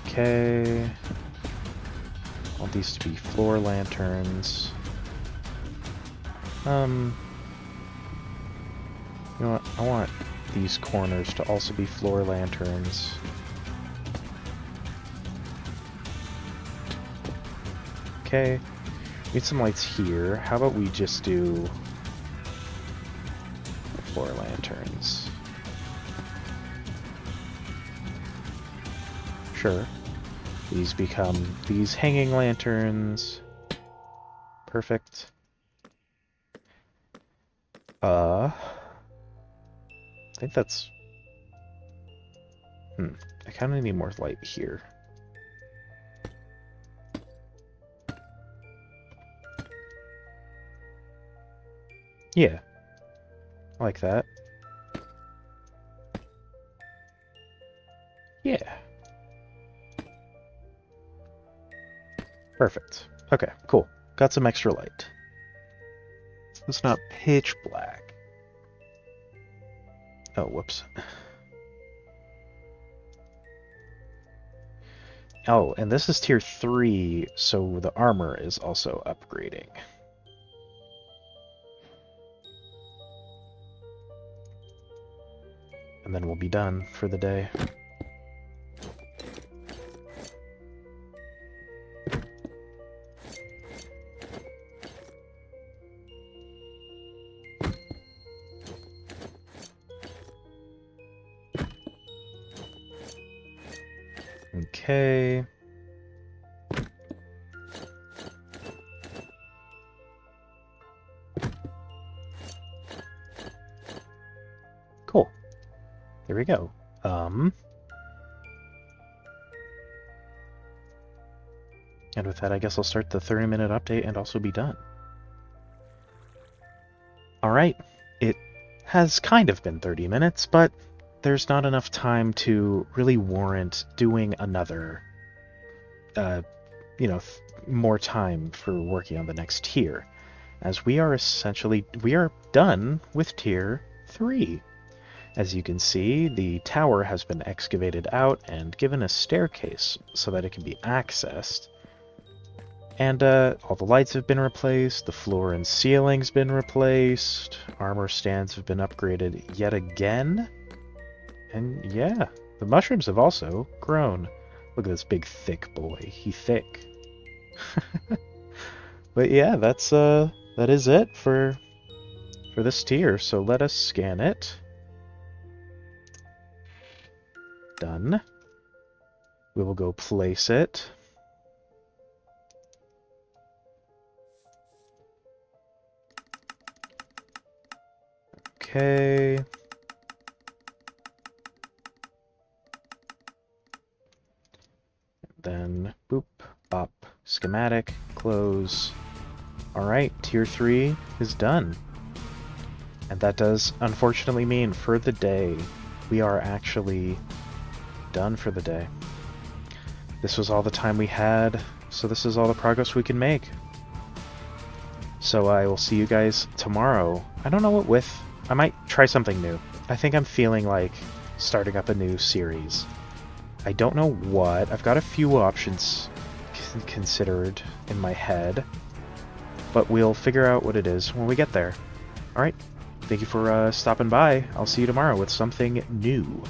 Okay, I want these to be floor lanterns. You know what, I want these corners to also be floor lanterns. Okay, need some lights here. How about we just do floor lanterns? Sure. These become these hanging lanterns. Perfect. I think that's... I kind of need more light here. Yeah, I like that. Yeah. Perfect. Okay, cool. Got some extra light. It's not pitch black. Oh, whoops. Oh, and this is tier 3, so the armor is also upgrading. And then we'll be done for the day. Okay. Cool. There we go. And with that, I guess I'll start the 30-minute update and also be done. Alright, it has kind of been 30 minutes, but there's not enough time to really warrant doing another, more time for working on the next tier, as we are done with tier 3. As you can see, the tower has been excavated out and given a staircase so that it can be accessed. And all the lights have been replaced, the floor and ceiling's been replaced, armor stands have been upgraded yet again. And yeah, the mushrooms have also grown. Look at this big thick boy, he thick. But yeah, that is it for this tier, so let us scan it. Done. We will go place it. Okay. Then boop, bop, schematic, close. Alright, tier 3 is done. And that does unfortunately mean for the day, we are actually done for the day. This was all the time we had, so this is all the progress we can make. So I will see you guys tomorrow. I don't know what with. I might try something new. I think I'm feeling like starting up a new series. I don't know what. I've got a few options considered in my head, but we'll figure out what it is when we get there. Alright, thank you for stopping by. I'll see you tomorrow with something new.